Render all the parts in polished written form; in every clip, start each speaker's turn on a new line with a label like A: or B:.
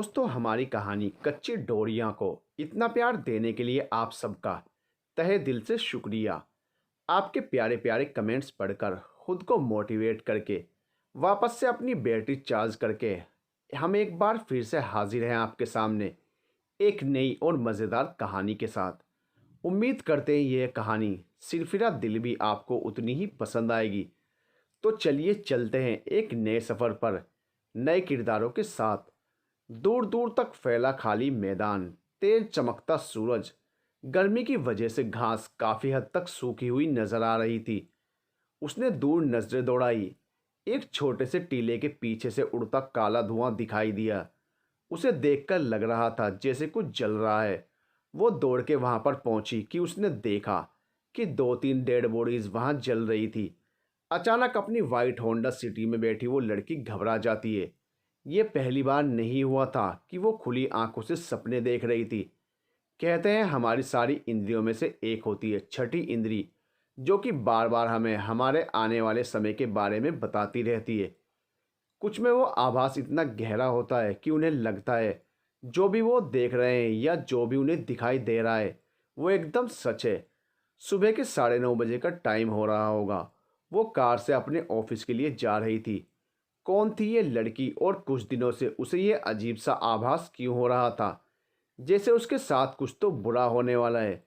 A: दोस्तों, हमारी कहानी कच्ची डोरियां को इतना प्यार देने के लिए आप सबका तहे दिल से शुक्रिया। आपके प्यारे प्यारे कमेंट्स पढ़कर खुद को मोटिवेट करके वापस से अपनी बैटरी चार्ज करके हम एक बार फिर से हाजिर हैं आपके सामने एक नई और मज़ेदार कहानी के साथ। उम्मीद करते हैं यह कहानी सिरफिरा दिल भी आपको उतनी ही पसंद आएगी। तो चलिए चलते हैं एक नए सफ़र पर, नए किरदारों के साथ। दूर दूर तक फैला खाली मैदान, तेज चमकता सूरज, गर्मी की वजह से घास काफी हद तक सूखी हुई नजर आ रही थी। उसने दूर नजरें दौड़ाई। एक छोटे से टीले के पीछे से उड़ता काला धुआं दिखाई दिया। उसे देखकर लग रहा था जैसे कुछ जल रहा है। वो दौड़ के वहां पर पहुंची कि उसने देखा कि दो तीन डेड बॉडीज वहां जल रही थी। अचानक अपनी वाइट होंडा सिटी में बैठी वो लड़की घबरा जाती है। ये पहली बार नहीं हुआ था कि वो खुली आंखों से सपने देख रही थी। कहते हैं हमारी सारी इंद्रियों में से एक होती है छठी इंद्री, जो कि बार बार हमें हमारे आने वाले समय के बारे में बताती रहती है। कुछ में वो आभास इतना गहरा होता है कि उन्हें लगता है जो भी वो देख रहे हैं या जो भी उन्हें दिखाई दे रहा है वो एकदम सच है। सुबह के 9:30 बजे का टाइम हो रहा होगा। वो कार से अपने ऑफिस के लिए जा रही थी। कौन थी ये लड़की और कुछ दिनों से उसे ये अजीब सा आभास क्यों हो रहा था, जैसे उसके साथ कुछ तो बुरा होने वाला है।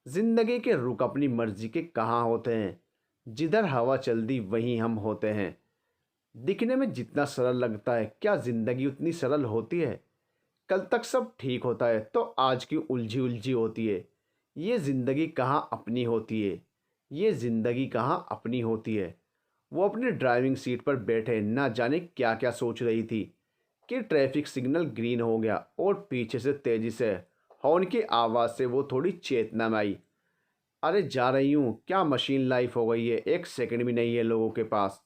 A: जिंदगी के रुख अपनी मर्जी के कहाँ होते हैं, जिधर हवा चल दी वहीं हम होते हैं। दिखने में जितना सरल लगता है, क्या जिंदगी उतनी सरल होती है? कल तक सब ठीक होता है तो आज की उलझी उलझी होती है। ये जिंदगी कहाँ अपनी होती है? ये जिंदगी कहाँ अपनी होती है? वो अपनी ड्राइविंग सीट पर बैठे ना जाने क्या क्या सोच रही थी कि ट्रैफिक सिग्नल ग्रीन हो गया और पीछे से तेजी से हॉर्न की आवाज़ से वो थोड़ी चेतना में आई। अरे जा रही हूँ, क्या मशीन लाइफ हो गई है, एक सेकंड भी नहीं है लोगों के पास।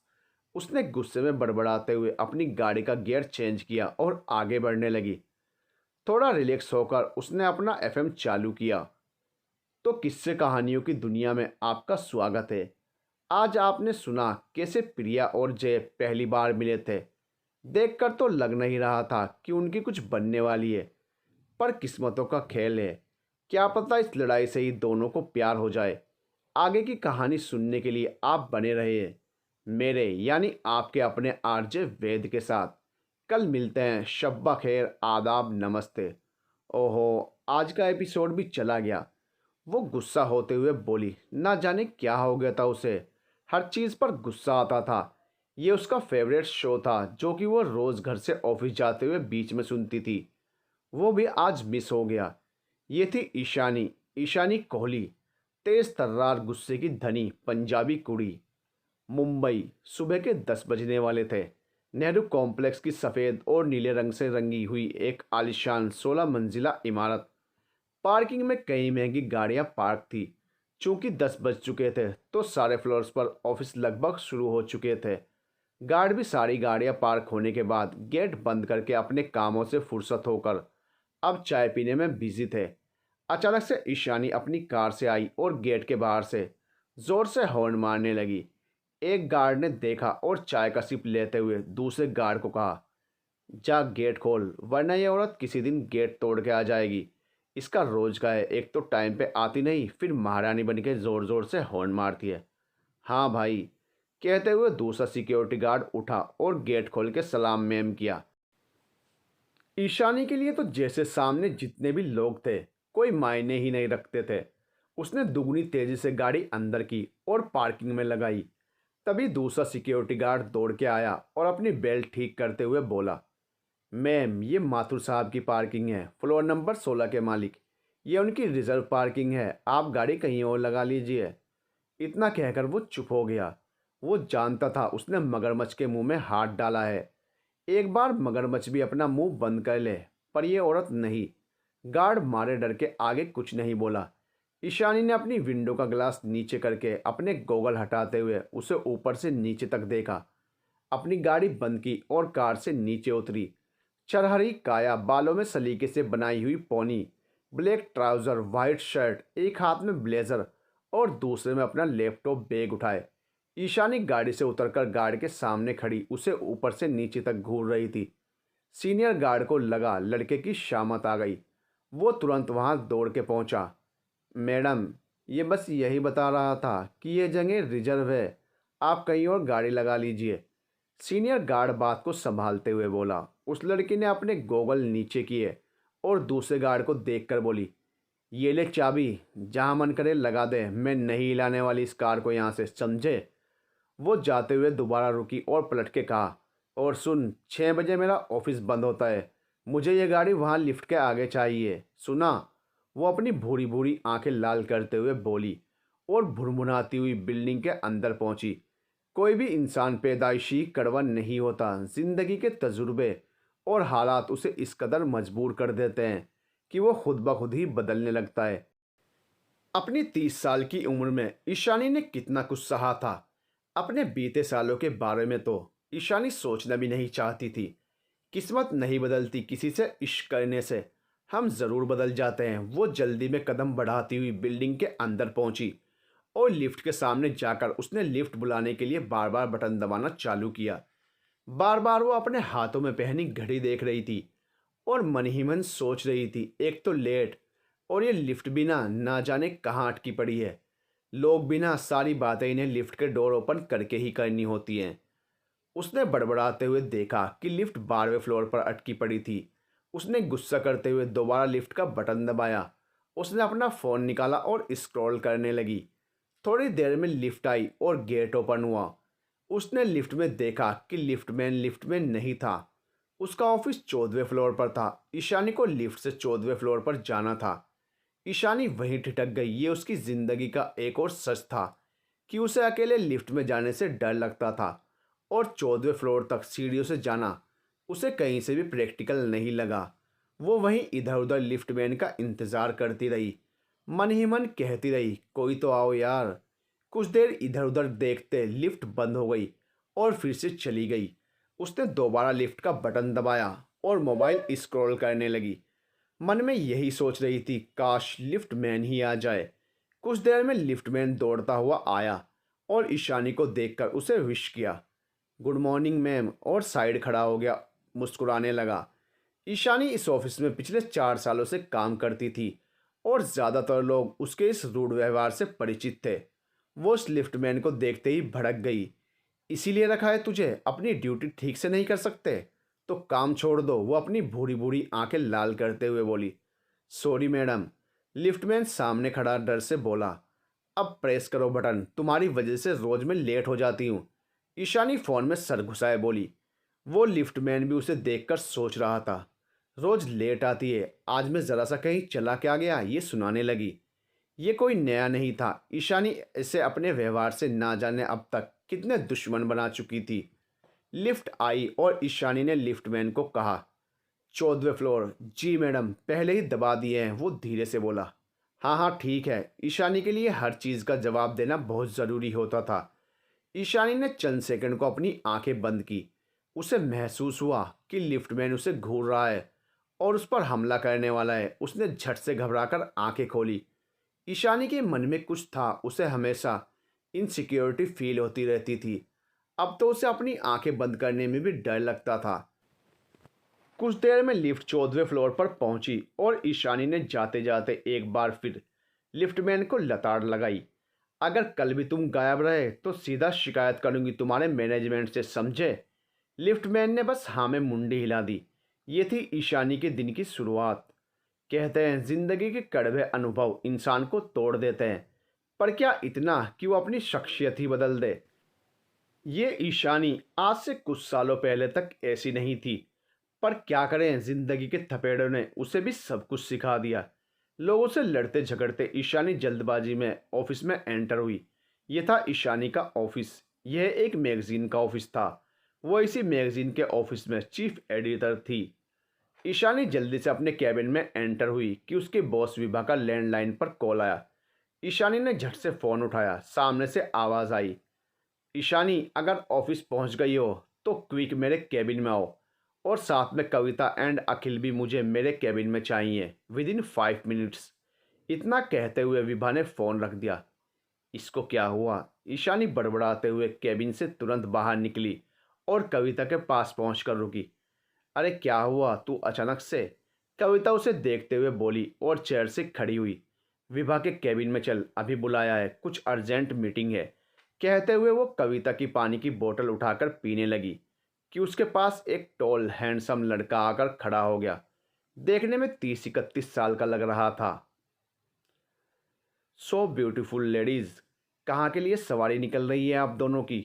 A: उसने गुस्से में बड़बड़ाते हुए अपनी गाड़ी का गियर चेंज किया और आगे बढ़ने लगी। थोड़ा रिलैक्स होकर उसने अपना एफएम चालू किया। तो किस्से कहानियों की दुनिया में आपका स्वागत है। आज आपने सुना कैसे प्रिया और जय पहली बार मिले थे। देखकर तो लग नहीं रहा था कि उनकी कुछ बनने वाली है, पर किस्मतों का खेल है। क्या पता इस लड़ाई से ही दोनों को प्यार हो जाए। आगे की कहानी सुनने के लिए आप बने रहिए मेरे यानी आपके अपने आरजे वेद के साथ। कल मिलते हैं। शब्बा खैर, आदाब, नमस्ते। ओहो, आज का एपिसोड भी चला गया। वो गुस्सा होते हुए बोली। ना जाने क्या हो गया था उसे, हर चीज़ पर गुस्सा आता था। ये उसका फेवरेट शो था जो कि वो रोज़ घर से ऑफिस जाते हुए बीच में सुनती थी। वो भी आज मिस हो गया। ये थी ईशानी, ईशानी कोहली, तेज तर्रार गुस्से की धनी पंजाबी कुड़ी। मुंबई, सुबह के 10 बजने वाले थे। नेहरू कॉम्प्लेक्स की सफ़ेद और नीले रंग से रंगी हुई एक आलीशान 16 मंजिला इमारत। पार्किंग में कई महंगी गाड़ियां पार्क थी। चूंकि 10 बज चुके थे तो सारे फ्लोर्स पर ऑफिस लगभग शुरू हो चुके थे। गार्ड भी सारी गाड़ियां पार्क होने के बाद गेट बंद करके अपने कामों से फुर्सत होकर अब चाय पीने में बिजी थे। अचानक से ईशानी अपनी कार से आई और गेट के बाहर से जोर से हॉर्न मारने लगी। एक गार्ड ने देखा और चाय का सिप लेते हुए दूसरे गार्ड को कहा, जा गेट खोल, वरना ये औरत किसी दिन गेट तोड़ के आ जाएगी। इसका रोज का है, एक तो टाइम पे आती नहीं, फिर महारानी बन के जोर जोर से हॉर्न मारती है। हाँ भाई, कहते हुए दूसरा सिक्योरिटी गार्ड उठा और गेट खोल के सलाम मैम किया। ईशानी के लिए तो जैसे सामने जितने भी लोग थे कोई मायने ही नहीं रखते थे। उसने दुगनी तेजी से गाड़ी अंदर की और पार्किंग में लगाई। तभी दूसरा सिक्योरिटी गार्ड दौड़ के आया और अपनी बेल्ट ठीक करते हुए बोला, मैम ये माथुर साहब की पार्किंग है, फ्लोर नंबर 16 के मालिक। ये उनकी रिजर्व पार्किंग है, आप गाड़ी कहीं और लगा लीजिए। इतना कहकर वो चुप हो गया। वो जानता था उसने मगरमच्छ के मुंह में हाथ डाला है। एक बार मगरमच्छ भी अपना मुंह बंद कर ले, पर यह औरत नहीं। गार्ड मारे डर के आगे कुछ नहीं बोला। ईशानी ने अपनी विंडो का ग्लास नीचे करके अपने गोगल हटाते हुए उसे ऊपर से नीचे तक देखा। अपनी गाड़ी बंद की और कार से नीचे उतरी। चरहरी काया, बालों में सलीके से बनाई हुई pony, black trouser, white shirt, एक हाथ में ब्लेज़र और दूसरे में अपना लैपटॉप बैग उठाए ईशानी गाड़ी से उतरकर गार्ड के सामने खड़ी उसे ऊपर से नीचे तक घूर रही थी। सीनियर गार्ड को लगा लड़के की शामत आ गई। वो तुरंत वहां दौड़ के पहुंचा। मैडम, ये बस यही बता रहा था कि ये जगह रिजर्व है, आप कहीं और गाड़ी लगा लीजिए। सीनियर गार्ड बात को संभालते हुए बोला। उस लड़की ने अपने गोगल नीचे किए और दूसरे गार्ड को देखकर बोली, ये ले चाबी, जहाँ मन करे लगा दे, मैं नहीं हिलाने वाली इस कार को यहाँ से, समझे। वो जाते हुए दोबारा रुकी और पलट के कहा, और सुन, 6 बजे मेरा ऑफिस बंद होता है, मुझे ये गाड़ी वहाँ लिफ्ट के आगे चाहिए, सुना। वो अपनी भूरी भूरी आंखें लाल करते हुए बोली और भुनभुनाती हुई बिल्डिंग के अंदर पहुंची। कोई भी इंसान पैदाइशी कड़वा नहीं होता। जिंदगी के तजुर्बे और हालात उसे इस कदर मजबूर कर देते हैं कि वो खुद ब खुद ही बदलने लगता है। अपनी 30 साल की उम्र में ईशानी ने कितना कुछ सहा था। अपने बीते सालों के बारे में तो ईशानी सोचना भी नहीं चाहती थी। किस्मत नहीं बदलती किसी से इश्क करने से, हम ज़रूर बदल जाते हैं। वो जल्दी में कदम बढ़ाती हुई बिल्डिंग के अंदर पहुंची और लिफ्ट के सामने जाकर उसने लिफ्ट बुलाने के लिए बार बार बटन दबाना चालू किया। बार बार वो अपने हाथों में पहनी घड़ी देख रही थी और मन ही मन सोच रही थी, एक तो लेट, और ये लिफ्ट भी ना जाने कहाँ अटकी पड़ी है। लोग भी सारी बातें इन्हें लिफ्ट के डोर ओपन करके ही करनी होती हैं। उसने बड़बड़ाते हुए देखा कि लिफ्ट 12वें फ्लोर पर अटकी पड़ी थी। उसने गुस्सा करते हुए दोबारा लिफ्ट का बटन दबाया। उसने अपना फ़ोन निकाला और स्क्रॉल करने लगी। थोड़ी देर में लिफ्ट आई और गेट ओपन हुआ। उसने लिफ्ट में देखा कि लिफ्टमैन लिफ्ट में नहीं था। उसका ऑफिस 14वें फ्लोर पर था। ईशानी को लिफ्ट से 14वें फ्लोर पर जाना था। ईशानी वहीं ठिठक गई। ये उसकी ज़िंदगी का एक और सच था कि उसे अकेले लिफ्ट में जाने से डर लगता था और 14वें फ्लोर तक सीढ़ियों से जाना उसे कहीं से भी प्रैक्टिकल नहीं लगा। वो वहीं इधर उधर लिफ्टमैन का इंतज़ार करती रही। मन ही मन कहती रही, कोई तो आओ यार। कुछ देर इधर उधर देखते लिफ्ट बंद हो गई और फिर से चली गई। उसने दोबारा लिफ्ट का बटन दबाया और मोबाइल स्क्रॉल करने लगी। मन में यही सोच रही थी, काश लिफ्टमैन ही आ जाए। कुछ देर में लिफ्टमैन दौड़ता हुआ आया और ईशानी को देखकर उसे विश किया, गुड मॉर्निंग मैम, और साइड खड़ा हो गया, मुस्कुराने लगा। ईशानी इस ऑफिस में पिछले 4 सालों से काम करती थी और ज़्यादातर लोग उसके इस रूड व्यवहार से परिचित थे। वो उस लिफ्टमैन को देखते ही भड़क गई। इसीलिए रखा है तुझे, अपनी ड्यूटी ठीक से नहीं कर सकते तो काम छोड़ दो। वो अपनी भूरी भूरी आंखें लाल करते हुए बोली, सॉरी मैडम। लिफ्टमैन सामने खड़ा डर से बोला, अब प्रेस करो बटन, तुम्हारी वजह से रोज मैं लेट हो जाती हूँ। ईशानी फ़ोन में सर घुसाए बोली। वो लिफ्टमैन भी उसे देखकर सोच रहा था, रोज लेट आती है, आज मैं ज़रा सा कहीं चला क्या गया ये सुनाने लगी। ये कोई नया नहीं था। ईशानी इसे अपने व्यवहार से ना जाने अब तक कितने दुश्मन बना चुकी थी। लिफ्ट आई और ईशानी ने लिफ्टमैन को कहा, 14वें फ्लोर। जी मैडम, पहले ही दबा दिए हैं, वो धीरे से बोला। हाँ हाँ ठीक है। ईशानी के लिए हर चीज़ का जवाब देना बहुत ज़रूरी होता था। ईशानी ने चंद सेकंड को अपनी आंखें बंद की। उसे महसूस हुआ कि लिफ्टमैन उसे घूर रहा है और उस पर हमला करने वाला है। उसने झट से घबराकर आंखें खोली। ईशानी के मन में कुछ था, उसे हमेशा इनसिक्योरिटी फील होती रहती थी। अब तो उसे अपनी आंखें बंद करने में भी डर लगता था। कुछ देर में लिफ्ट 14वें फ्लोर पर पहुंची और ईशानी ने जाते जाते एक बार फिर लिफ्टमैन को लताड़ लगाई, अगर कल भी तुम गायब रहे तो सीधा शिकायत करूंगी तुम्हारे मैनेजमेंट से, समझे। लिफ्टमैन ने बस हाँ में मुंडी हिला दी। ये थी ईशानी के दिन की शुरुआत। कहते हैं जिंदगी के कड़वे अनुभव इंसान को तोड़ देते हैं, पर क्या इतना कि वो अपनी शख्सियत ही बदल दे। ये ईशानी आज से कुछ सालों पहले तक ऐसी नहीं थी, पर क्या करें, जिंदगी के थपेड़ों ने उसे भी सब कुछ सिखा दिया। लोगों से लड़ते झगड़ते ईशानी जल्दबाजी में ऑफिस में एंटर हुई। यह था ईशानी का ऑफिस। यह एक मैगजीन का ऑफिस था। वो इसी मैगजीन के ऑफिस में चीफ एडिटर थी। ईशानी जल्दी से अपने कैबिन में एंटर हुई कि उसके बॉस विभा का लैंडलाइन पर कॉल आया। ईशानी ने झट से फ़ोन उठाया। सामने से आवाज़ आई, ईशानी, अगर ऑफिस पहुंच गई हो तो क्विक मेरे कैबिन में आओ, और साथ में कविता एंड अखिल भी मुझे मेरे कैबिन में चाहिए विद इन 5 मिनट्स। इतना कहते हुए विभा ने फ़ोन रख दिया। इसको क्या हुआ? ईशानी बड़बड़ाते हुए कैबिन से तुरंत बाहर निकली और कविता के पास पहुंचकर रुकी। अरे क्या हुआ तू अचानक से? कविता उसे देखते हुए बोली और चेयर से खड़ी हुई। विभा के केबिन में चल, अभी बुलाया है, कुछ अर्जेंट मीटिंग है। कहते हुए वो कविता की पानी की बोतल उठाकर पीने लगी कि उसके पास एक टॉल हैंडसम लड़का आकर खड़ा हो गया। देखने में 30-31 साल का लग रहा था। सो ब्यूटीफुल लेडीज, कहाँ के लिए सवारी निकल रही है आप दोनों की?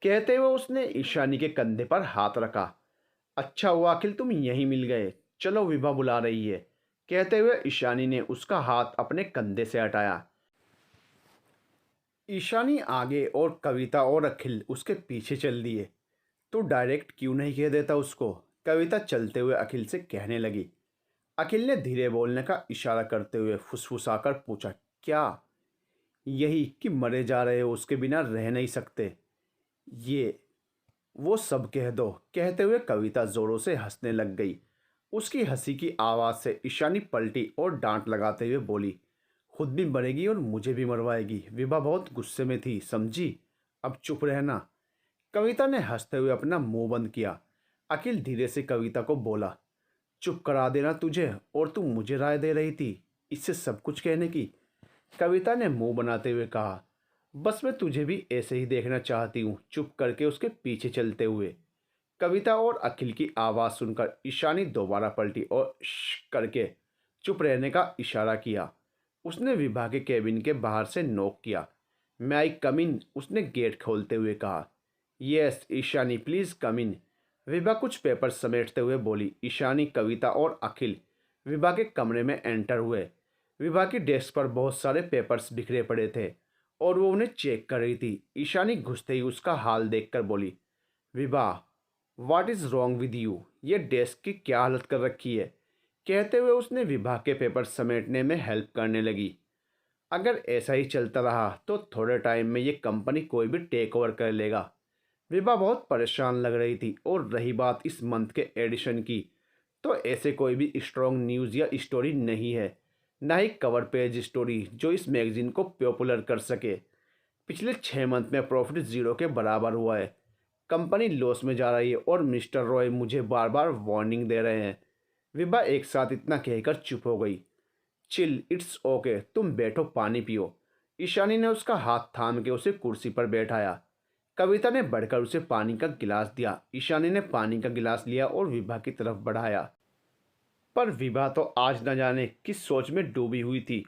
A: कहते हुए उसने ईशानी के कंधे पर हाथ रखा। अच्छा हुआ अखिल तुम यहीं मिल गए, चलो विभा बुला रही है। कहते हुए ईशानी ने उसका हाथ अपने कंधे से हटाया। ईशानी आगे और कविता और अखिल उसके पीछे चल दिए। तो डायरेक्ट क्यों नहीं कह देता उसको? कविता चलते हुए अखिल से कहने लगी। अखिल ने धीरे बोलने का इशारा करते हुए फुसफुसाकर पूछा, क्या? यही कि मरे जा रहे हो, उसके बिना रह नहीं सकते? ये वो सब कह दो। कहते हुए कविता जोरों से हंसने लग गई। उसकी हंसी की आवाज़ से ईशानी पलटी और डांट लगाते हुए बोली, खुद भी मरेगी और मुझे भी मरवाएगी। विभा बहुत गुस्से में थी, समझी? अब चुप रहना। कविता ने हंसते हुए अपना मुंह बंद किया। अखिल धीरे से कविता को बोला, चुप करा देना तुझे, और तू मुझे राय दे रही थी इससे सब कुछ कहने की। कविता ने मुंह बनाते हुए कहा, बस मैं तुझे भी ऐसे ही देखना चाहती हूँ। चुप करके उसके पीछे चलते हुए कविता और अखिल की आवाज़ सुनकर ईशानी दोबारा पलटी और श्श करके चुप रहने का इशारा किया। उसने विभा के केबिन के बाहर से नॉक किया। मैं आई कम इन? उसने गेट खोलते हुए कहा। यस ईशानी प्लीज़ कम इन। विभा कुछ पेपर समेटते हुए बोली। ईशानी, कविता और अखिल विभा के कमरे में एंटर हुए। विभा की डेस्क पर बहुत सारे पेपर्स बिखरे पड़े थे और वो उन्हें चेक कर रही थी। ईशानी घुसते ही उसका हाल देखकर बोली, Vibha what is wrong with you? ये डेस्क की क्या हालत कर रखी है? कहते हुए उसने विभा के पेपर समेटने में हेल्प करने लगी। अगर ऐसा ही चलता रहा तो थोड़े टाइम में ये कंपनी कोई भी टेक ओवर कर लेगा। विभा बहुत परेशान लग रही थी। और रही बात इस मंथ के एडिशन की, तो ऐसे कोई भी स्ट्रॉन्ग न्यूज़ या स्टोरी नहीं है, ना ही कवर पेज स्टोरी जो इस मैगजीन को पॉपुलर कर सके। पिछले 6 मंथ में प्रॉफिट ज़ीरो के बराबर हुआ है। कंपनी लॉस में जा रही है और मिस्टर रॉय मुझे बार बार वार्निंग दे रहे हैं। विभा एक साथ इतना कहकर चुप हो गई। चिल, इट्स ओके, तुम बैठो, पानी पियो। ईशानी ने उसका हाथ थाम के उसे कुर्सी पर बैठाया। कविता ने बढ़कर उसे पानी का गिलास दिया। ईशानी ने पानी का गिलास लिया और विभा की तरफ बढ़ाया। पर विभा तो आज न जाने किस सोच में डूबी हुई थी।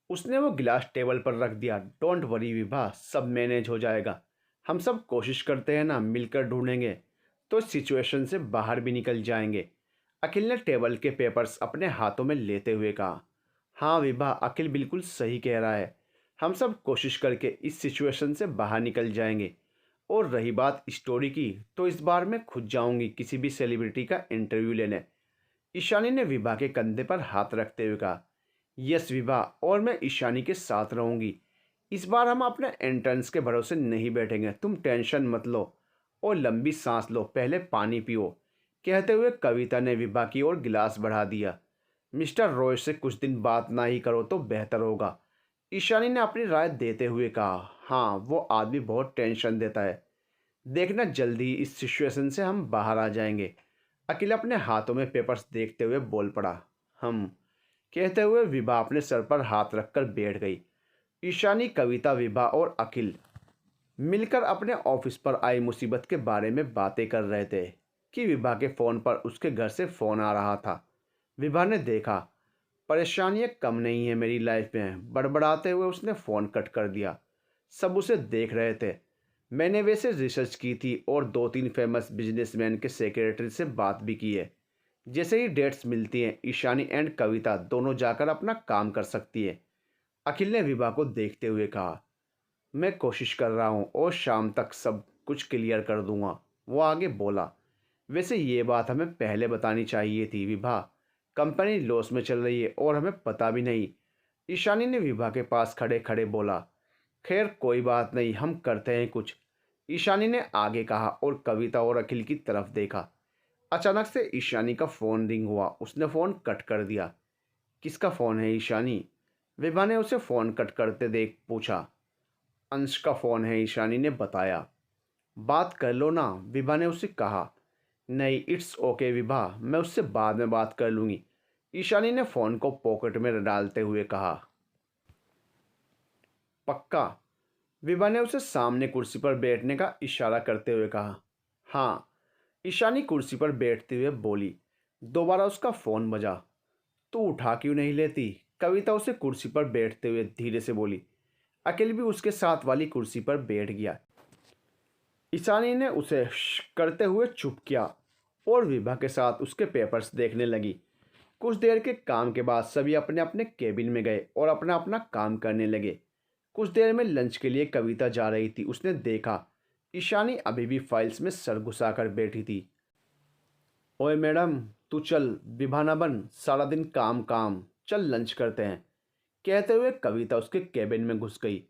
A: उसने वो गिलास टेबल पर रख दिया। डोंट वरी विभा, सब मैनेज हो जाएगा। हम सब कोशिश करते हैं ना, मिलकर ढूंढेंगे तो इस सिचुएशन से बाहर भी निकल जाएंगे। अखिल ने टेबल के पेपर्स अपने हाथों में लेते हुए कहा। हाँ विभा, अखिल बिल्कुल सही कह रहा है। हम सब कोशिश करके इस सिचुएशन से बाहर निकल जाएंगे। और रही बात स्टोरी की, तो इस बार मैं खुद जाऊंगी किसी भी सेलिब्रिटी का इंटरव्यू लेने। ईशानी ने विभा के कंधे पर हाथ रखते हुए कहा। यस विभा, और मैं ईशानी के साथ रहूंगी। इस बार हम अपने एंट्रेंस के भरोसे नहीं बैठेंगे। तुम टेंशन मत लो और लंबी सांस लो, पहले पानी पियो। कहते हुए कविता ने विभा की ओर गिलास बढ़ा दिया। मिस्टर रॉय से कुछ दिन बात ना ही करो तो बेहतर होगा, ईशानी ने अपनी राय देते हुए कहा। हाँ, वो आदमी बहुत टेंशन देता है। देखना जल्दी इस सिचुएशन से हम बाहर आ जाएंगे। अखिल अपने हाथों में पेपर्स देखते हुए बोल पड़ा। हम कहते हुए विभा अपने सर पर हाथ रखकर बैठ गई। ईशानी, कविता, विभा और अखिल मिलकर अपने ऑफिस पर आई मुसीबत के बारे में बातें कर रहे थे कि विभा के फ़ोन पर उसके घर से फ़ोन आ रहा था। विभा ने देखा, परेशानियां कम नहीं है मेरी लाइफ में। बड़बड़ाते हुए उसने फ़ोन कट कर दिया। सब उसे देख रहे थे। मैंने वैसे रिसर्च की थी और 2-3 फेमस बिजनेसमैन के सेक्रेटरी से बात भी की है। जैसे ही डेट्स मिलती हैं, ईशानी एंड कविता दोनों जाकर अपना काम कर सकती है। अखिल ने विभा को देखते हुए कहा। मैं कोशिश कर रहा हूँ और शाम तक सब कुछ क्लियर कर दूंगा, वो आगे बोला। वैसे ये बात हमें पहले बतानी चाहिए थी विभा। कंपनी लॉस में चल रही है और हमें पता भी नहीं, ईशानी ने विभा के पास खड़े खड़े बोला। खैर कोई बात नहीं, हम करते हैं कुछ, ईशानी ने आगे कहा और कविता और अखिल की तरफ देखा। अचानक से ईशानी का फ़ोन रिंग हुआ। उसने फ़ोन कट कर दिया। किसका फ़ोन है ईशानी? विभा ने उसे फ़ोन कट करते देख पूछा। अंश का फ़ोन है, ईशानी ने बताया। बात कर लो ना, विभा ने उसे कहा। नहीं, इट्स ओके विभा, मैं उससे बाद में बात कर लूँगी। ईशानी ने फ़ोन को पॉकेट में डालते हुए कहा। पक्का? विभा ने उसे सामने कुर्सी पर बैठने का इशारा करते हुए कहा। हाँ, ईशानी कुर्सी पर बैठते हुए बोली। दोबारा उसका फ़ोन बजा। तू उठा क्यों नहीं लेती? कविता उसे कुर्सी पर बैठते हुए धीरे से बोली। अखिल भी उसके साथ वाली कुर्सी पर बैठ गया। ईशानी ने उसे करते हुए चुप किया और विभा के साथ उसके पेपर्स देखने लगी। कुछ देर के काम के बाद सभी अपने अपने केबिन में गए और अपना अपना काम करने लगे। कुछ देर में लंच के लिए कविता जा रही थी। उसने देखा ईशानी अभी भी फाइल्स में सर घुसाकर बैठी थी। ओए मैडम, तू चल, विभा ना बन, सारा दिन काम काम, चल लंच करते हैं। कहते हुए कविता उसके केबिन में घुस गई।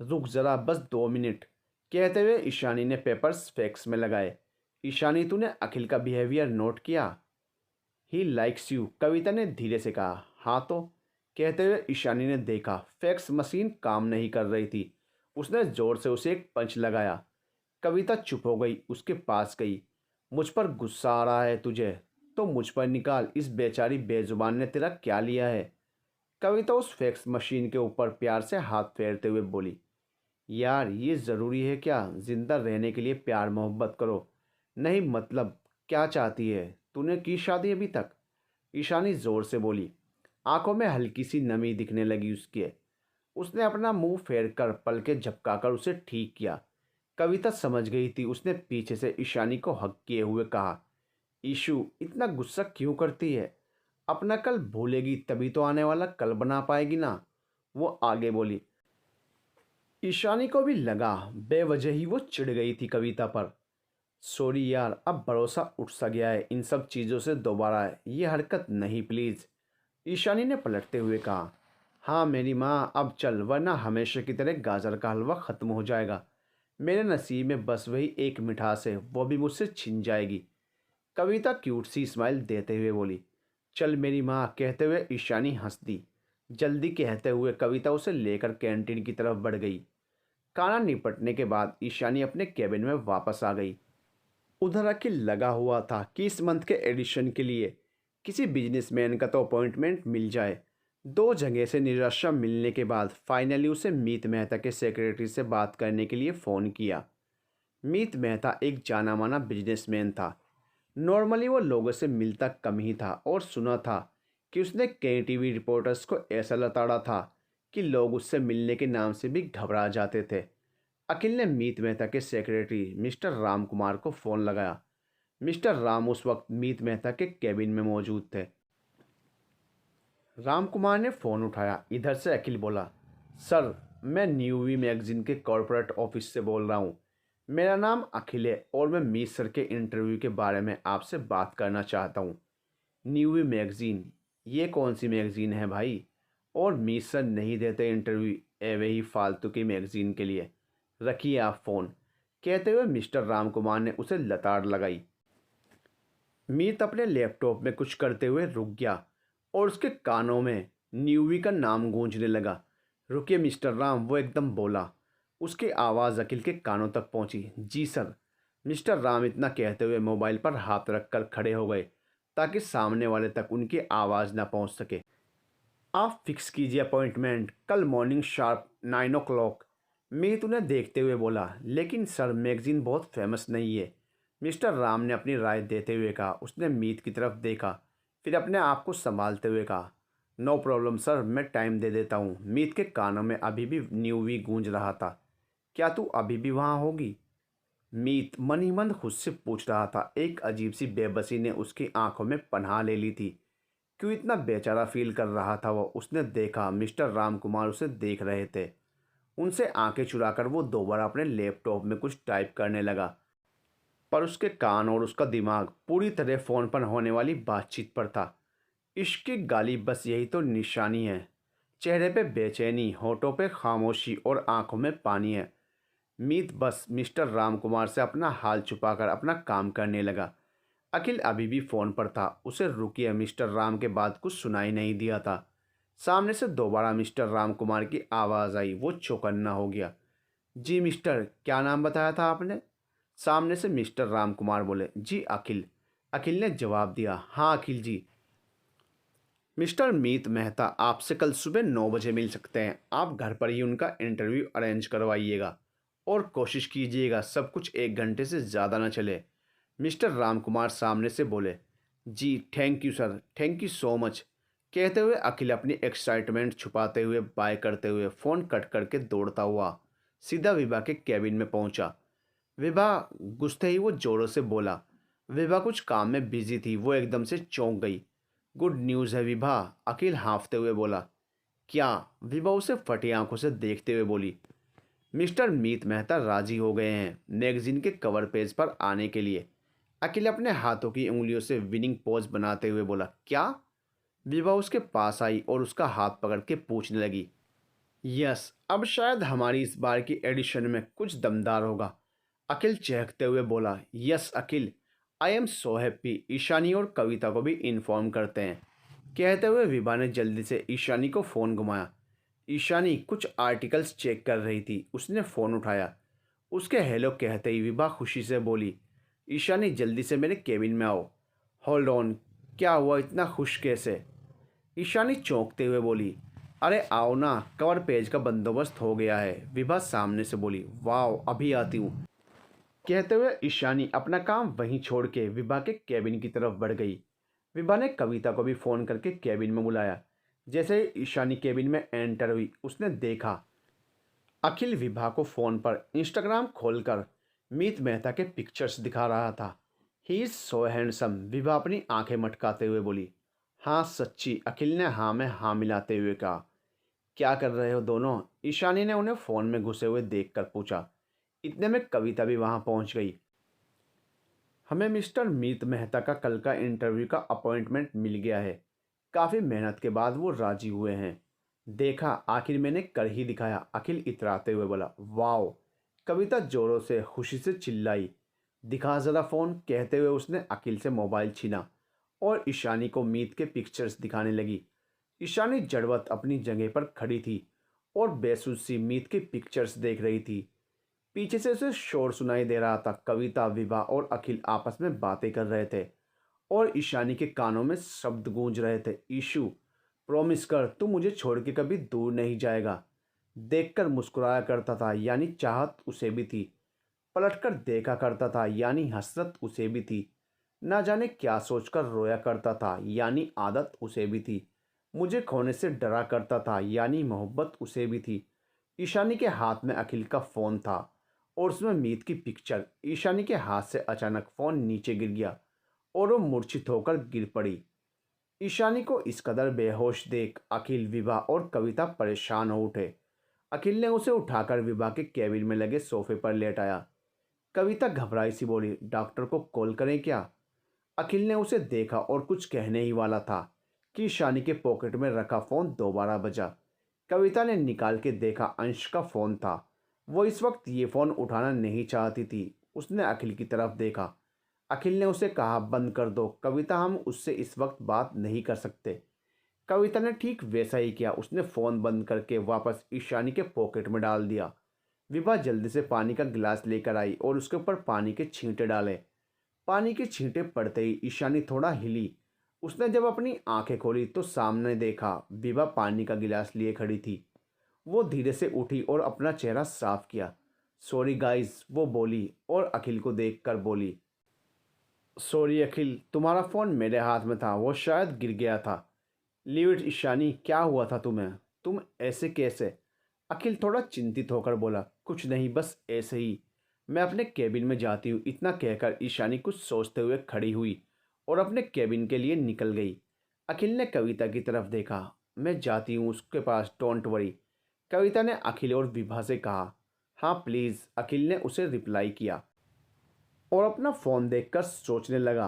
A: रुक जरा, बस 2 मिनट, कहते हुए ईशानी ने पेपर्स फैक्स में लगाए। ईशानी, तूने अखिल का बिहेवियर नोट किया? ही लाइक्स यू, कविता ने धीरे से कहा। हाँ तो, कहते हुए ईशानी ने देखा फैक्स मशीन काम नहीं कर रही थी। उसने जोर से उसे एक पंच लगाया। कविता चुप हो गई, उसके पास गई। मुझ पर गुस्सा आ रहा है तुझे? तो मुझ पर निकाल, इस बेचारी बेजुबान ने तेरा क्या लिया है? कविता उस फैक्स मशीन के ऊपर प्यार से हाथ फेरते हुए बोली। यार, ये ज़रूरी है क्या? जिंदा रहने के लिए प्यार मोहब्बत करो। नहीं मतलब, क्या चाहती है? तूने की शादी अभी तक? ईशानी ज़ोर से बोली। आंखों में हल्की सी नमी दिखने लगी उसके। उसने अपना मुंह फेर कर पलकें झपकाकर उसे ठीक किया। कविता समझ गई थी। उसने पीछे से ईशानी को हक किए हुए कहा। ईशु, इतना गुस्सा क्यों करती है? अपना कल भूलेगी तभी तो आने वाला कल बना पाएगी ना। वो आगे बोली। ईशानी को भी लगा बेवजह ही वो चिढ़ गई थी कविता पर। सॉरी यार, अब भरोसा उठ सा गया है, इन सब चीज़ों से दोबारा ये हरकत नहीं प्लीज़। ईशानी ने पलटते हुए कहा। हाँ मेरी माँ, अब चल, वरना हमेशा की तरह गाजर का हलवा ख़त्म हो जाएगा। मेरे नसीब में बस वही एक मिठास है, वो भी मुझसे छिन जाएगी। कविता क्यूट सी स्माइल देते हुए बोली। चल मेरी माँ, कहते हुए ईशानी हंस दी। जल्दी, कहते हुए कविता उसे लेकर कैंटीन की तरफ बढ़ गई। खाना निपटने के बाद ईशानी अपने केबिन में वापस आ गई। उधर अखिल लगा हुआ था कि इस मंथ के एडिशन के लिए किसी बिजनेसमैन का तो अपॉइंटमेंट मिल जाए। 2 जगह से निराशा मिलने के बाद फाइनली उसे मीत मेहता के सेक्रेटरी से बात करने के लिए फ़ोन किया। मीत मेहता एक जाना माना बिजनेसमैन था। नॉर्मली वो लोगों से मिलता कम ही था और सुना था कि उसने कई टीवी रिपोर्टर्स को ऐसा लताड़ा था कि लोग उससे मिलने के नाम से भी घबरा जाते थे। अखिल ने मीत मेहता के सेक्रेटरी मिस्टर राम कुमार को फ़ोन लगाया। मिस्टर राम उस वक्त मीत मेहता के केबिन में मौजूद थे। राम कुमार ने फ़ोन उठाया। इधर से अखिल बोला। सर, मैं न्यूवी मैगजीन के कॉरपोरेट ऑफिस से बोल रहा हूँ। मेरा नाम अखिल है और मैं मीत सर के इंटरव्यू के बारे में आपसे बात करना चाहता हूँ। न्यूवी मैगजीन? ये कौन सी मैगजीन है भाई? और मीत सर नहीं देते इंटरव्यू एवे ही फालतू की मैगजीन के लिए। रखिए आप फ़ोन, कहते हुए मिस्टर राम कुमार ने उसे लताड़ लगाई। मीत अपने लैपटॉप में कुछ करते हुए रुक गया और उसके कानों में न्यूवी का नाम गूंजने लगा। रुकिए मिस्टर राम, वो एकदम बोला। उसकी आवाज़ अखिल के कानों तक पहुंची। जी सर। मिस्टर राम इतना कहते हुए मोबाइल पर हाथ रखकर खड़े हो गए ताकि सामने वाले तक उनकी आवाज़ ना पहुंच सके। आप फिक्स कीजिए अपॉइंटमेंट कल मॉर्निंग शार्प 9 o'clock। मीत उन्हें देखते हुए बोला। लेकिन सर, मैगजीन बहुत फेमस नहीं है, मिस्टर राम ने अपनी राय देते हुए कहा। उसने मीत की तरफ देखा, फिर अपने आप को संभालते हुए कहा। नो प्रॉब्लम सर, मैं टाइम दे देता हूँ। मीत के कानों में अभी भी न्यूवी गूंज रहा था। क्या तू अभी भी वहाँ होगी? मीत मन ही मन खुद से पूछ रहा था। एक अजीब सी बेबसी ने उसकी आंखों में पनाह ले ली थी। क्यों इतना बेचारा फील कर रहा था वो? उसने देखा मिस्टर राम कुमार उसे देख रहे थे। उनसे आंखें चुराकर वो दोबारा अपने लैपटॉप में कुछ टाइप करने लगा, पर उसके कान और उसका दिमाग पूरी तरह फ़ोन पर होने वाली बातचीत पर था। इश्क की गाली बस यही तो निशानी है। चेहरे पे बेचैनी, होठों पे खामोशी और आंखों में पानी है। मीत बस मिस्टर राम कुमार से अपना हाल छुपाकर अपना काम करने लगा। अखिल अभी भी फ़ोन पर था। उसे रुकिए मिस्टर राम के बाद कुछ सुनाई नहीं दिया था। सामने से दोबारा मिस्टर राम कुमार की आवाज़ आई। वो चौकन्ना हो गया। जी मिस्टर, क्या नाम बताया था आपने? सामने से मिस्टर राम कुमार बोले, जी अखिल। अखिल ने जवाब दिया, हाँ अखिल जी। मिस्टर मीत मेहता आपसे कल सुबह 9 बजे मिल सकते हैं। आप घर पर ही उनका इंटरव्यू अरेंज करवाइएगा और कोशिश कीजिएगा सब कुछ 1 घंटे से ज़्यादा न चले। मिस्टर राम कुमार सामने से बोले, जी thank you sir, thank you so much. कहते हुए अखिल अपनी एक्साइटमेंट छुपाते हुए बाय करते हुए फ़ोन कट करके दौड़ता हुआ सीधा विभा के कैबिन में पहुंचा। विभा घुसते ही वो जोरों से बोला। विभा कुछ काम में बिजी थी, वो एकदम से चौंक गई। गुड न्यूज़ है विभा, अखिल हाँफते हुए बोला। क्या? विभा उसे फटी आंखों से देखते हुए बोली। मिस्टर मीत मेहता राजी हो गए हैं मैगजीन के कवर पेज पर आने के लिए। अखिल अपने हाथों की उंगलियों से विनिंग पोज बनाते हुए बोला, क्या? विभा उसके पास आई और उसका हाथ पकड़ के पूछने लगी। यस, अब शायद हमारी इस बार की एडिशन में कुछ दमदार होगा। अखिल चहकते हुए बोला, yes Akhil, I am so happy. Ishani और कविता को भी इन्फॉर्म करते हैं। कहते हुए विभा ने जल्दी से ईशानी को फ़ोन घुमाया। ईशानी कुछ आर्टिकल्स चेक कर रही थी, उसने फ़ोन उठाया। उसके हेलो कहते ही विभा खुशी से बोली, ईशानी जल्दी से मेरे केबिन में आओ। होल्ड ऑन, क्या हुआ, इतना खुश कैसे? ईशानी चौंकते हुए बोली, अरे आओ ना, कवर पेज का बंदोबस्त हो गया है। विभा सामने से बोली, वाह अभी आती हूँ। कहते हुए ईशानी अपना काम वहीं छोड़ के विभा के कैबिन की तरफ बढ़ गई। विभा ने कविता को भी फ़ोन करके कैबिन में बुलाया। जैसे ही ईशानी कैबिन में एंटर हुई, उसने देखा अखिल विभा को फ़ोन पर इंस्टाग्राम खोलकर मीत मेहता के पिक्चर्स दिखा रहा था। He is so handsome. Vibha अपनी आंखें मटकाते हुए बोली, हाँ सच्ची। अखिल ने हाँ में हाँ मिलाते हुए कहा, क्या कर रहे हो दोनों? ईशानी ने उन्हें फ़ोन में घुसे हुए देखकर पूछा। इतने में कविता भी वहाँ पहुँच गई। हमें मिस्टर मीत मेहता का कल का इंटरव्यू का अपॉइंटमेंट मिल गया है। काफ़ी मेहनत के बाद वो राजी हुए हैं। देखा, आखिर मैंने कर ही दिखाया। अखिल इतराते हुए बोला, वाओ। कविता जोरों से खुशी से चिल्लाई। दिखा ज़रा फ़ोन। कहते हुए उसने अखिल से मोबाइल छीना और ईशानी को मीत के पिक्चर्स दिखाने लगी। ईशानी जड़वत अपनी जगह पर खड़ी थी और बेसुध सी मीत की पिक्चर्स देख रही थी। पीछे से उसे शोर सुनाई दे रहा था। कविता, विभा और अखिल आपस में बातें कर रहे थे और ईशानी के कानों में शब्द गूंज रहे थे, ईशु प्रॉमिस कर, तू मुझे छोड़ के कभी दूर नहीं जाएगा। देखकर मुस्कुराया करता था, यानी चाहत उसे भी थी। पलटकर देखा करता था, यानी हसरत उसे भी थी। ना जाने क्या सोचकर रोया करता था, यानी आदत उसे भी थी। मुझे खोने से डरा करता था, यानी मोहब्बत उसे भी थी। ईशानी के हाथ में अखिल का फ़ोन था और उसमें मीत की पिक्चर। ईशानी के हाथ से अचानक फ़ोन नीचे गिर गया और वो मूर्छित होकर गिर पड़ी। ईशानी को इस कदर बेहोश देख अखिल, विभा और कविता परेशान हो उठे। अखिल ने उसे उठाकर विभा के कैबिन में लगे सोफे पर लेटाया। कविता घबराई सी बोली, डॉक्टर को कॉल करें क्या? अखिल ने उसे देखा और कुछ कहने ही वाला था कि ईशानी के पॉकेट में रखा फ़ोन दोबारा बजा। कविता ने निकाल के देखा, अंश का फ़ोन था। वो इस वक्त ये फ़ोन उठाना नहीं चाहती थी। उसने अखिल की तरफ देखा। अखिल ने उसे कहा, बंद कर दो कविता, हम उससे इस वक्त बात नहीं कर सकते। कविता ने ठीक वैसा ही किया। उसने फ़ोन बंद करके वापस ईशानी के पॉकेट में डाल दिया। विभा जल्दी से पानी का गिलास लेकर आई और उसके ऊपर पानी के छींटे डाले। पानी के छींटे पड़ते ही ईशानी थोड़ा हिली। उसने जब अपनी आंखें खोली तो सामने देखा, विभा पानी का गिलास लिए खड़ी थी। वो धीरे से उठी और अपना चेहरा साफ किया। सॉरी गाइस, वो बोली और अखिल को देखकर बोली, सॉरी अखिल, तुम्हारा फ़ोन मेरे हाथ में था, वो शायद गिर गया था। लीव इट ईशानी, क्या हुआ था तुम्हें? तुम ऐसे कैसे? अखिल थोड़ा चिंतित होकर बोला, कुछ नहीं, बस ऐसे ही। मैं अपने केबिन में जाती हूँ। इतना कहकर ईशानी कुछ सोचते हुए खड़ी हुई और अपने केबिन के लिए निकल गई। अखिल ने कविता की तरफ देखा। मैं जाती हूँ उसके पास, डोंट वरी। कविता ने अखिल और विभा से कहा। हाँ प्लीज़, अखिल ने उसे रिप्लाई किया और अपना फ़ोन देखकर सोचने लगा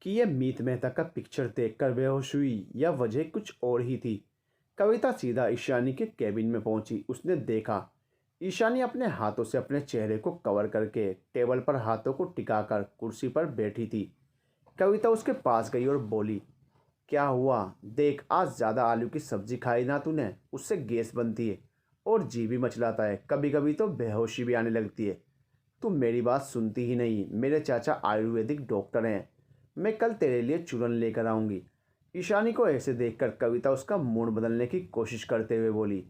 A: कि यह मीत मेहता का पिक्चर देखकर बेहोश हुई या वजह कुछ और ही थी। कविता सीधा ईशानी के कैबिन में पहुंची। उसने देखा ईशानी अपने हाथों से अपने चेहरे को कवर करके टेबल पर हाथों को टिकाकर कुर्सी पर बैठी थी। कविता उसके पास गई और बोली, क्या हुआ? देख, आज ज़्यादा आलू की सब्ज़ी खाई ना तूने, उससे गैस बनती है और जी भी मचलाता है, कभी कभी तो बेहोशी भी आने लगती है। तुम मेरी बात सुनती ही नहीं। मेरे चाचा आयुर्वेदिक डॉक्टर हैं। मैं कल तेरे लिए चूरन लेकर आऊँगी। ईशानी को ऐसे देखकर कविता उसका मूड बदलने की कोशिश करते हुए बोली।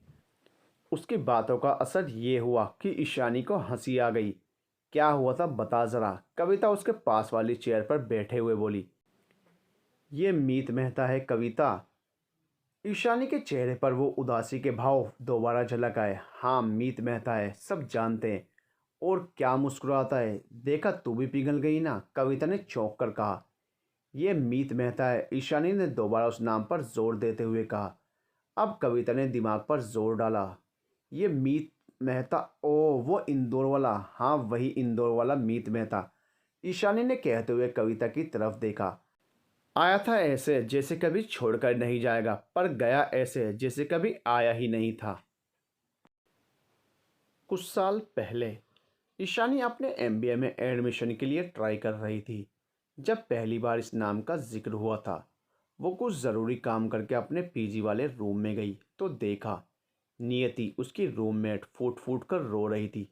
A: उसकी बातों का असर ये हुआ कि ईशानी को हंसी आ गई। क्या हुआ था बता ज़रा, कविता उसके पास वाली चेयर पर बैठे हुए बोली। ये मीत मेहता है कविता। ईशानी के चेहरे पर वो उदासी के भाव दोबारा झलक आए। हाँ मीत मेहता है, सब जानते हैं। और क्या मुस्कुराता है, देखा तू भी पिघल गई ना, कविता ने चौंक कर कहा। यह मीत मेहता है, ईशानी ने दोबारा उस नाम पर जोर देते हुए कहा। अब कविता ने दिमाग पर जोर डाला। ये मीत मेहता, ओ वो इंदौर वाला, हाँ वही इंदौर वाला मीत मेहता। ईशानी ने कहते हुए कविता की तरफ देखा। आया था ऐसे जैसे कभी छोड़कर नहीं जाएगा, पर गया ऐसे जैसे कभी आया ही नहीं था। कुछ साल पहले ईशानी अपने एमबीए में एडमिशन के लिए ट्राई कर रही थी। जब पहली बार इस नाम का जिक्र हुआ था, वो कुछ ज़रूरी काम करके अपने पीजी वाले रूम में गई तो देखा नियति उसकी रूममेट फूट फूट कर रो रही थी।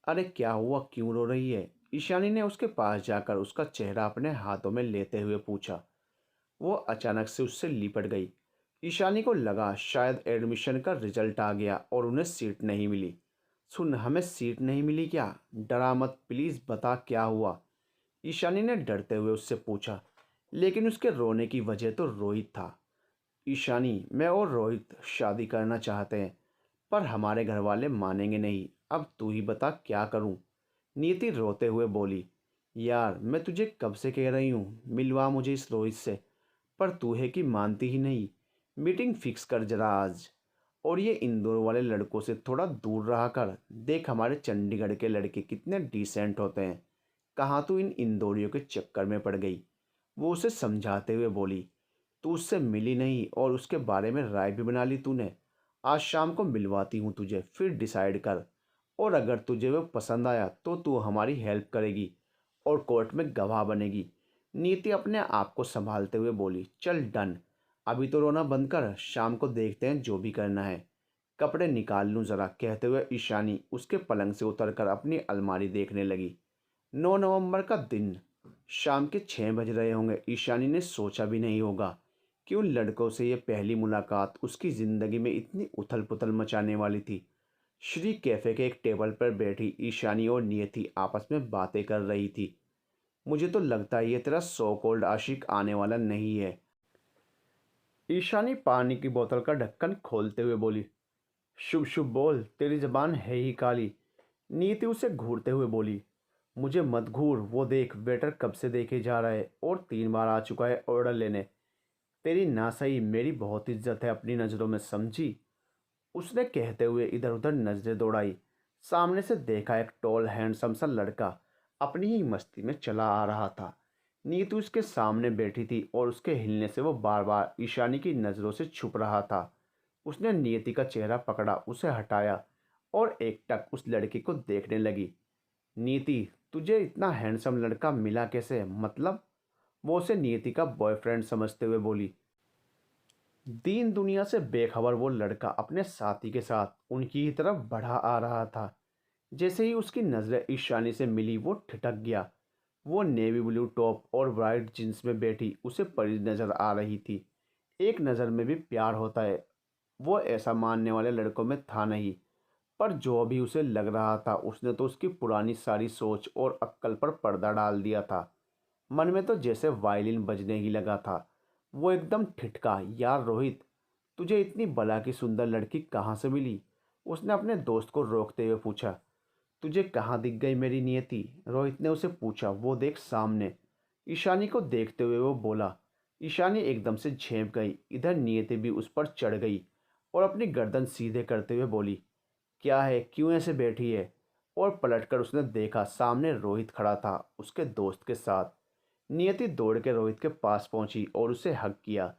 A: अरे क्या हुआ, क्यों रो रही है? ईशानी ने उसके पास जाकर उसका चेहरा अपने हाथों में लेते हुए पूछा। वो अचानक से उससे लिपट गई। ईशानी को लगा शायद एडमिशन का रिजल्ट आ गया और उन्हें सीट नहीं मिली। सुन, हमें सीट नहीं मिली क्या? डरा मत, प्लीज़ बता क्या हुआ? ईशानी ने डरते हुए उससे पूछा। लेकिन उसके रोने की वजह तो रोहित था। ईशानी, मैं और रोहित शादी करना चाहते हैं, पर हमारे घर वाले मानेंगे नहीं। अब तू ही बता क्या करूं? नीति रोते हुए बोली। यार मैं तुझे कब से कह रही हूँ मिलवा मुझे इस रोहित से, पर तू है कि मानती ही नहीं। मीटिंग फिक्स कर जरा आज। और ये इंदौर वाले लड़कों से थोड़ा दूर रहा कर। देख हमारे चंडीगढ़ के लड़के कितने डिसेंट होते हैं। कहाँ तू इन इंदौरियों के चक्कर में पड़ गई? वो उसे समझाते हुए बोली। तू उससे मिली नहीं और उसके बारे में राय भी बना ली तूने। आज शाम को मिलवाती हूँ तुझे, फिर डिसाइड कर। और अगर तुझे वो पसंद आया तो तू हमारी हेल्प करेगी और कोर्ट में गवाह बनेगी। नीति अपने आप को संभालते हुए बोली। चल डन। अभी तो रोना बंद कर, शाम को देखते हैं जो भी करना है। कपड़े निकाल लूँ ज़रा, कहते हुए ईशानी उसके पलंग से उतरकर अपनी अलमारी देखने लगी। 9 नवंबर का दिन, शाम के 6 बज रहे होंगे। ईशानी ने सोचा भी नहीं होगा कि उन लड़कों से ये पहली मुलाकात उसकी ज़िंदगी में इतनी उथल पुथल मचाने वाली थी। श्री कैफ़े के एक टेबल पर बैठी ईशानी और नियति आपस में बातें कर रही थी। मुझे तो लगता है ये तेरा सो कॉल्ड आशिक आने वाला नहीं है। ईशानी पानी की बोतल का ढक्कन खोलते हुए बोली। शुभ शुभ बोल, तेरी जबान है ही काली। नीति उसे घूरते हुए बोली। मुझे मत घूर, वो देख वेटर कब से देखे जा रहा है और 3 बार आ चुका है ऑर्डर लेने। तेरी ना सही, मेरी बहुत इज्जत है अपनी नज़रों में, समझी? उसने कहते हुए इधर उधर नजरें दौड़ाई। सामने से देखा एक टॉल हैंडसम सा लड़का अपनी ही मस्ती में चला आ रहा था। नीतू उसके सामने बैठी थी और उसके हिलने से वो बार बार ईशानी की नज़रों से छुप रहा था। उसने नियति का चेहरा पकड़ा, उसे हटाया और एकटक उस लड़की को देखने लगी। नीति, तुझे इतना हैंडसम लड़का मिला कैसे, मतलब? वो उसे नियति का बॉयफ्रेंड समझते हुए बोली। दीन दुनिया से बेखबर वो लड़का अपने साथी के साथ उनकी ही तरफ बढ़ा आ रहा था। जैसे ही उसकी नज़रें ईशानी से मिली वो ठिठक गया। वो नेवी ब्लू टॉप और वाइट जींस में बैठी उसे परी नज़र आ रही थी। एक नज़र में भी प्यार होता है, वो ऐसा मानने वाले लड़कों में था नहीं। पर जो भी उसे लग रहा था उसने तो उसकी पुरानी सारी सोच और अक्ल पर पर्दा डाल दिया था। मन में तो जैसे वायलिन बजने ही लगा था। वो एकदम ठिठका। यार रोहित, तुझे इतनी बला की सुंदर लड़की कहाँ से मिली? उसने अपने दोस्त को रोकते हुए पूछा। तुझे कहाँ दिख गई मेरी नियति? रोहित ने उसे पूछा। वो देख सामने। ईशानी को देखते हुए वो बोला। ईशानी एकदम से झेंप गई। इधर नियति भी उस पर चढ़ गई और अपनी गर्दन सीधे करते हुए बोली। क्या है, क्यों ऐसे बैठी है? और पलटकर उसने देखा सामने रोहित खड़ा था उसके दोस्त के साथ। नियति दौड़ के रोहित के पास पहुंची और उसे हग किया।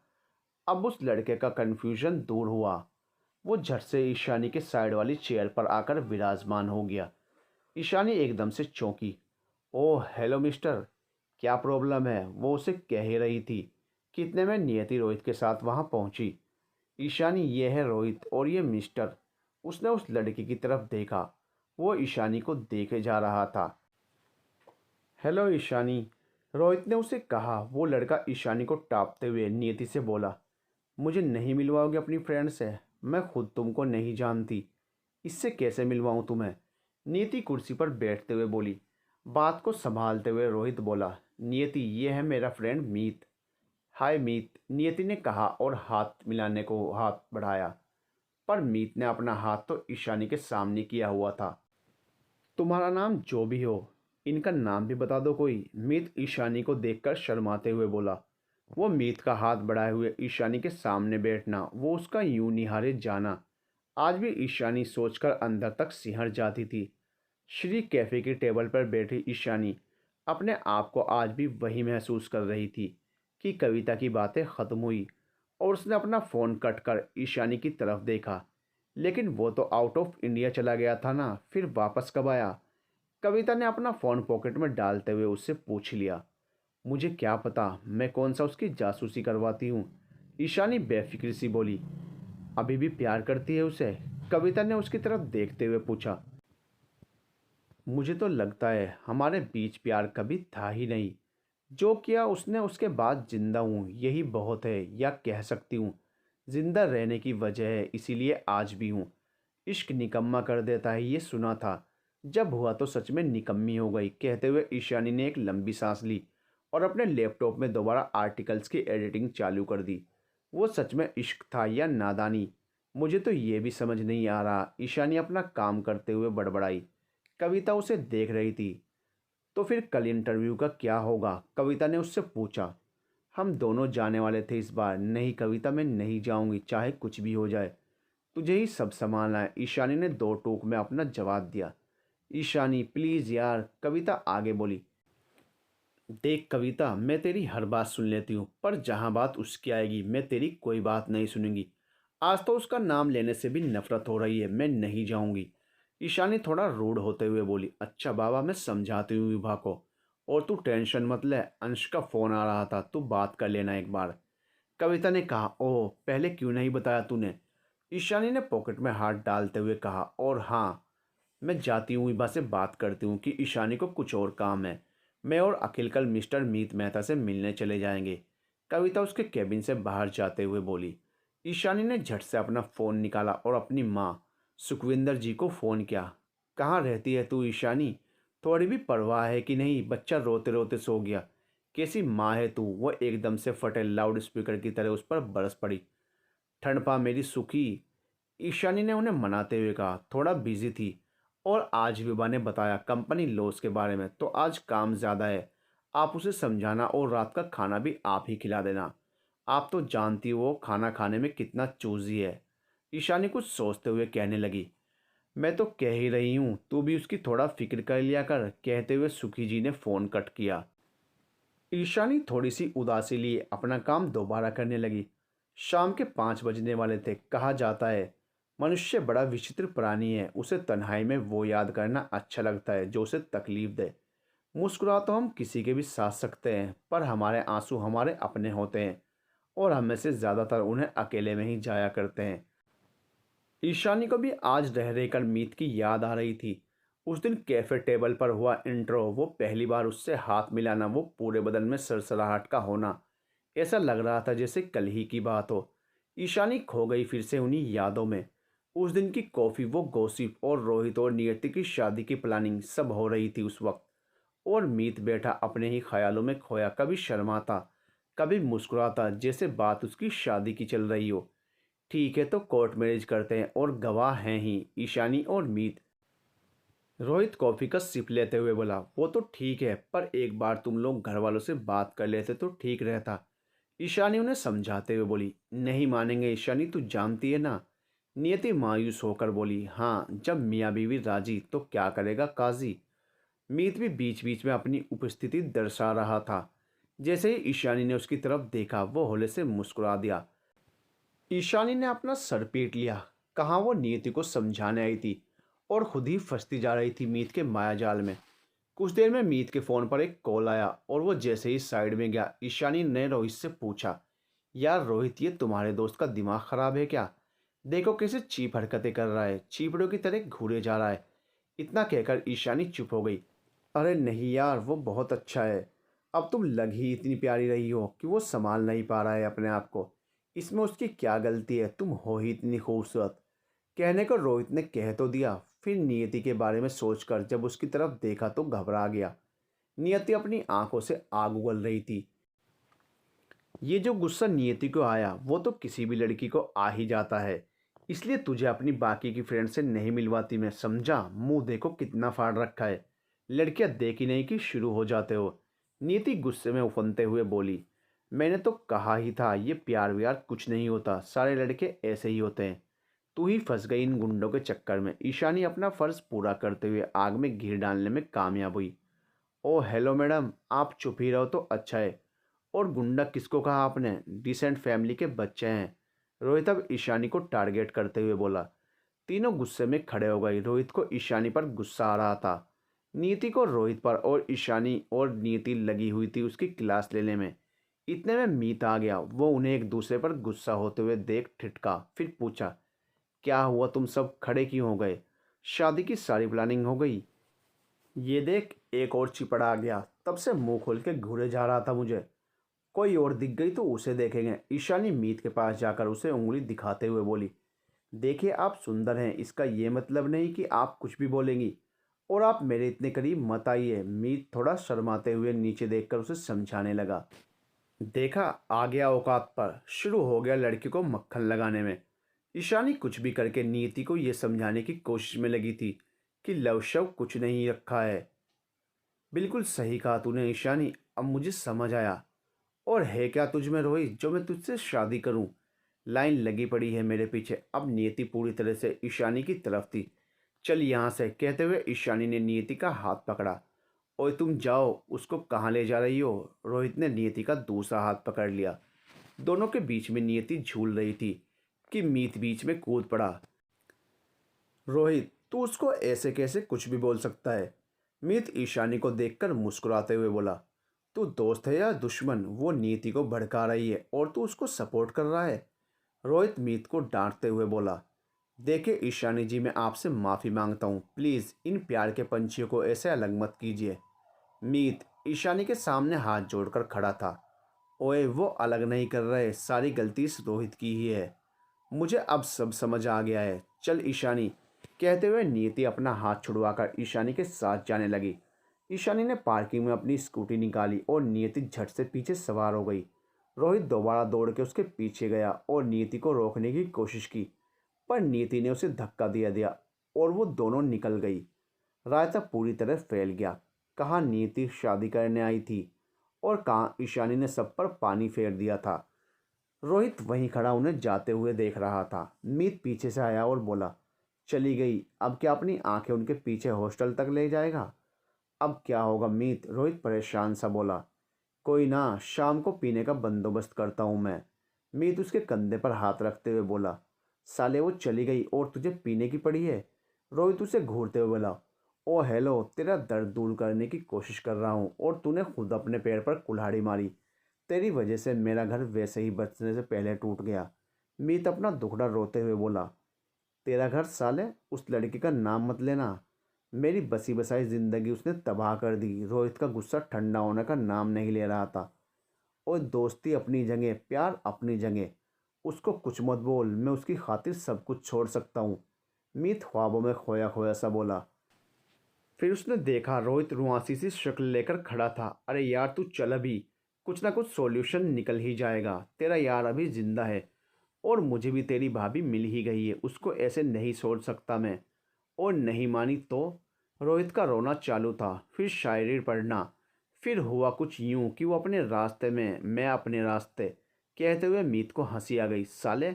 A: अब उस लड़के का कन्फ्यूजन दूर हुआ। वो झट से ईशानी के साइड वाली चेयर पर आकर विराजमान हो गया। ईशानी एकदम से चौंकी। ओह हेलो मिस्टर, क्या प्रॉब्लम है? वो उसे कह ही रही थी कि इतने में नियति रोहित के साथ वहां पहुंची। ईशानी, ये है रोहित और ये मिस्टर। उसने उस लड़की की तरफ देखा। वो ईशानी को देखे जा रहा था। हेलो ईशानी, रोहित ने उसे कहा। वो लड़का ईशानी को टापते हुए नियति से बोला, मुझे नहीं मिलवाओगे अपनी फ्रेंड से? मैं खुद तुमको नहीं जानती, इससे कैसे मिलवाऊँ तुम्हें? नियति कुर्सी पर बैठते हुए बोली। बात को संभालते हुए रोहित बोला, नियति ये है मेरा फ्रेंड मीत। हाय मीत, नियति ने कहा और हाथ मिलाने को हाथ बढ़ाया, पर मीत ने अपना हाथ तो ईशानी के सामने किया हुआ था। तुम्हारा नाम जो भी हो, इनका नाम भी बता दो कोई। मीत ईशानी को देखकर शर्माते हुए बोला। वो मीत का हाथ बढ़ाए हुए ईशानी के सामने बैठना, वो उसका यूं निहारे जाना, आज भी ईशानी सोचकर अंदर तक सिहर जाती थी। श्री कैफ़े की टेबल पर बैठी ईशानी अपने आप को आज भी वही महसूस कर रही थी कि कविता की बातें ख़त्म हुई, और उसने अपना फ़ोन कट कर ईशानी की तरफ देखा। लेकिन वो तो आउट ऑफ इंडिया चला गया था ना, फिर वापस कब आया? कविता ने अपना फ़ोन पॉकेट में डालते हुए उससे पूछ लिया। मुझे क्या पता मैं कौन सा उसकी जासूसी करवाती हूँ, ईशानी बेफिक्र सी बोली। अभी भी प्यार करती है उसे? कविता ने उसकी तरफ देखते हुए पूछा। मुझे तो लगता है हमारे बीच प्यार कभी था ही नहीं। जो किया उसने उसके बाद जिंदा हूँ यही बहुत है, या कह सकती हूँ जिंदा रहने की वजह है, इसीलिए आज भी हूँ। इश्क निकम्मा कर देता है ये सुना था, जब हुआ तो सच में निकम्मी हो गई। कहते हुए ईशानी ने एक लंबी सांस ली और अपने लैपटॉप में दोबारा आर्टिकल्स की एडिटिंग चालू कर दी। वो सच में इश्क था या नादानी, मुझे तो ये भी समझ नहीं आ रहा, ईशानी अपना काम करते हुए बड़बड़ाई। कविता उसे देख रही थी। तो फिर कल इंटरव्यू का क्या होगा? कविता ने उससे पूछा। हम दोनों जाने वाले थे इस बार। नहीं कविता, मैं नहीं जाऊंगी चाहे कुछ भी हो जाए, तुझे ही सब संभालना है, ईशानी ने दो टूक में अपना जवाब दिया। ईशानी प्लीज़ यार, कविता आगे बोली। देख कविता, मैं तेरी हर बात सुन लेती हूँ, पर जहाँ बात उसकी आएगी मैं तेरी कोई बात नहीं सुनूंगी। आज तो उसका नाम लेने से भी नफरत हो रही है, मैं नहीं जाऊंगी, ईशानी थोड़ा रूड होते हुए बोली। अच्छा बाबा, मैं समझाती हूँ विभा को, और तू टेंशन मत ले, अंश का फ़ोन आ रहा था, तू बात कर लेना एक बार। कविता ने कहा। ओह, पहले क्यों नहीं बताया तूने? ईशानी ने पॉकेट में हाथ डालते हुए कहा। और हाँ, मैं जाती हूँ, विभा से बात करती हूँ कि ईशानी को कुछ और काम है। मैं और अखिल कल मिस्टर मीत मेहता से मिलने चले जाएंगे, कविता उसके कैबिन से बाहर जाते हुए बोली। ईशानी ने झट से अपना फ़ोन निकाला और अपनी माँ सुखविंदर जी को फ़ोन किया। कहाँ रहती है तू ईशानी? थोड़ी भी परवाह है कि नहीं? बच्चा रोते रोते सो गया। कैसी माँ है तू? वह एकदम से फटे लाउड स्पीकर की तरह उस पर बरस पड़ी। ठंड पा मेरी सुखी, ईशानी ने उन्हें मनाते हुए कहा। थोड़ा बिजी थी, और आज विभा ने बताया कंपनी लॉस के बारे में, तो आज काम ज़्यादा है। आप उसे समझाना और रात का खाना भी आप ही खिला देना। आप तो जानती हो वो खाना खाने में कितना चूजी है, ईशानी कुछ सोचते हुए कहने लगी। मैं तो कह ही रही हूँ, तू भी उसकी थोड़ा फिक्र कर लिया कर, कहते हुए सुखी जी ने फ़ोन कट किया। ईशानी थोड़ी सी उदासी लिए अपना काम दोबारा करने लगी। शाम के 5 बजने वाले थे। कहा जाता है मनुष्य बड़ा विचित्र प्राणी है, उसे तन्हाई में वो याद करना अच्छा लगता है जो उसे तकलीफ दे। मुस्कुरा तो हम किसी के भी साथ सकते हैं, पर हमारे आंसू हमारे अपने होते हैं, और हम में से ज़्यादातर उन्हें अकेले में ही जाया करते हैं। ईशानी को भी आज रह रहकर मीत की याद आ रही थी। उस दिन कैफे टेबल पर हुआ इंट्रो, वो पहली बार उससे हाथ मिलाना, वो पूरे बदन में सरसराहट का होना, ऐसा लग रहा था जैसे कल ही की बात हो। ईशानी खो गई फिर से उन्हीं यादों में। उस दिन की कॉफ़ी, वो गॉसिप, और रोहित और नियति की शादी की प्लानिंग सब हो रही थी उस वक्त। और मीत बैठा अपने ही ख्यालों में खोया, कभी शर्माता, कभी मुस्कुराता, जैसे बात उसकी शादी की चल रही हो। ठीक है तो कोर्ट मैरिज करते हैं, और गवाह हैं ही ईशानी और मीत। रोहित कॉफ़ी का सिप लेते हुए बोला। वो तो ठीक है, पर एक बार तुम लोग घर वालों से बात कर लेते तो ठीक रहता, ईशानी उन्हें समझाते हुए बोली। नहीं मानेंगे ईशानी, तू जानती है ना, नियति मायूस होकर बोली। हाँ, जब मियाँ बीवी राजी तो क्या करेगा काजी। मीत भी बीच बीच में अपनी उपस्थिति दर्शा रहा था। जैसे ही ईशानी ने उसकी तरफ देखा, वो होले से मुस्कुरा दिया। ईशानी ने अपना सर पीट लिया। कहाँ वो नियति को समझाने आई थी, और खुद ही फंसती जा रही थी मीत के मायाजाल में। कुछ देर में मीत के फ़ोन पर एक कॉल आया, और वो जैसे ही साइड में गया, ईशानी ने रोहित से पूछा। यार रोहित, ये तुम्हारे दोस्त का दिमाग ख़राब है क्या? देखो कैसे चीप हरकतें कर रहा है, चीपड़ों की तरह घूरे जा रहा है। इतना कहकर ईशानी चुप हो गई। अरे नहीं यार, वो बहुत अच्छा है। अब तुम लग ही इतनी प्यारी रही हो कि वो संभाल नहीं पा रहा है अपने आप को। इसमें उसकी क्या गलती है, तुम हो ही इतनी खूबसूरत। कहने को रोहित ने कह तो दिया, फिर नियति के बारे में सोचकर जब उसकी तरफ देखा तो घबरा गया। नियति अपनी आंखों से आग उगल रही थी। ये जो गुस्सा नियति को आया वो तो किसी भी लड़की को आ ही जाता है। इसलिए तुझे अपनी बाकी की फ्रेंड से नहीं मिलवाती मैं, समझा? मुंह देखो कितना फाड़ रखा है। लड़कियां देख ही नहीं कि शुरू हो जाते हो। नियति गुस्से में उफनते हुए बोली, मैंने तो कहा ही था ये प्यार व्यार कुछ नहीं होता, सारे लड़के ऐसे ही होते हैं। तू ही फंस गई इन गुंडों के चक्कर में। ईशानी अपना फर्ज पूरा करते हुए आग में घी डालने में कामयाब हुई। ओ हेलो मैडम, आप चुप ही रहो तो अच्छा है। और गुंडा किसको कहा आपने? डिसेंट फैमिली के बच्चे हैं। रोहित अब ईशानी को टारगेट करते हुए बोला। तीनों गुस्से में खड़े हो गए। रोहित को ईशानी पर गुस्सा आ रहा था, नीति को रोहित पर, और ईशानी और नीति लगी हुई थी उसकी क्लास लेने में। इतने में मीत आ गया। वो उन्हें एक दूसरे पर गुस्सा होते हुए देख ठिठका, फिर पूछा, क्या हुआ, तुम सब खड़े क्यों हो गए? शादी की सारी प्लानिंग हो गई? ये देख, एक और चिपड़ा आ गया। तब से मुंह खोल के घूरे जा रहा था मुझे। कोई और दिख गई तो उसे देखेंगे। ईशानी मीत के पास जाकर उसे उंगली दिखाते हुए बोली, देखिए आप सुंदर हैं, इसका ये मतलब नहीं कि आप कुछ भी बोलेंगी। और आप मेरे इतने करीब मत आइए। मीत थोड़ा शर्माते हुए नीचे देखकर उसे समझाने लगा। देखा, आ गया औकात पर, शुरू हो गया लड़की को मक्खन लगाने में। ईशानी कुछ भी करके नीति को यह समझाने की कोशिश में लगी थी कि लव शव कुछ नहीं रखा है। बिल्कुल सही कहा तूने ईशानी, अब मुझे समझ आया। और है क्या तुझ में रोहित जो मैं तुझसे शादी करूं? लाइन लगी पड़ी है मेरे पीछे। अब नियति पूरी तरह से ईशानी की तरफ थी। चल यहाँ से, कहते हुए ईशानी ने नियति का हाथ पकड़ा। ओए तुम जाओ, उसको कहाँ ले जा रही हो? रोहित ने नियति का दूसरा हाथ पकड़ लिया। दोनों के बीच में नियति झूल रही थी कि मीत बीच में कूद पड़ा। रोहित, तू उसको ऐसे कैसे कुछ भी बोल सकता है? मीत ईशानी को देखकर मुस्कुराते हुए बोला, तू दोस्त है या दुश्मन? वो नीति को भड़का रही है और तू उसको सपोर्ट कर रहा है। रोहित मीत को डांटते हुए बोला, देखिए ईशानी जी, मैं आपसे माफ़ी मांगता हूँ, प्लीज़ इन प्यार के पंछियों को ऐसे अलग मत कीजिए। मीत ईशानी के सामने हाथ जोड़कर खड़ा था। ओए वो अलग नहीं कर रहे, सारी गलती इस रोहित की ही है। मुझे अब सब समझ आ गया है। चल ईशानी, कहते हुए नीति अपना हाथ छुड़वाकर ईशानी के साथ जाने लगी। ईशानी ने पार्किंग में अपनी स्कूटी निकाली और नियति झट से पीछे सवार हो गई। रोहित दोबारा दौड़ के उसके पीछे गया और नियति को रोकने की कोशिश की, पर नियति ने उसे धक्का दिया और वो दोनों निकल गई। रायता पूरी तरह फैल गया। कहाँ नियति शादी करने आई थी और कहाँ ईशानी ने सब पर पानी फेर दिया था। रोहित वहीं खड़ा उन्हें जाते हुए देख रहा था। मीत पीछे से आया और बोला, चली गई, अब क्या अपनी आंखें उनके पीछे हॉस्टल तक ले जाएगा? अब क्या होगा मीत? रोहित परेशान सा बोला। कोई ना, शाम को पीने का बंदोबस्त करता हूँ मैं। मीत उसके कंधे पर हाथ रखते हुए बोला, साले वो चली गई और तुझे पीने की पड़ी है? रोहित उसे घूरते हुए बोला, ओ हेलो, तेरा दर्द दूर करने की कोशिश कर रहा हूँ और तूने खुद अपने पैर पर कुल्हाड़ी मारी। तेरी वजह से मेरा घर वैसे ही बचने से पहले टूट गया। मीत अपना दुखड़ा रोते हुए बोला, तेरा घर साले? उस लड़की का नाम मत लेना। मेरी बसी बसाई ज़िंदगी उसने तबाह कर दी। रोहित का गुस्सा ठंडा होने का नाम नहीं ले रहा था। और दोस्ती अपनी जगह, प्यार अपनी जगह। उसको कुछ मत बोल, मैं उसकी खातिर सब कुछ छोड़ सकता हूँ। मीत ख्वाबों में खोया खोया सा बोला। फिर उसने देखा रोहित रुआसी सी शक्ल लेकर खड़ा था। अरे यार तू चल, अभी कुछ ना कुछ सॉल्यूशन निकल ही जाएगा। तेरा यार अभी जिंदा है और मुझे भी तेरी भाभी मिल ही गई है, उसको ऐसे नहीं छोड़ सकता मैं। और नहीं मानी तो? रोहित का रोना चालू था, फिर शायरी पढ़ना। फिर हुआ कुछ यूं कि वो अपने रास्ते में, मैं अपने रास्ते, कहते हुए मीत को हंसी आ गई। साले,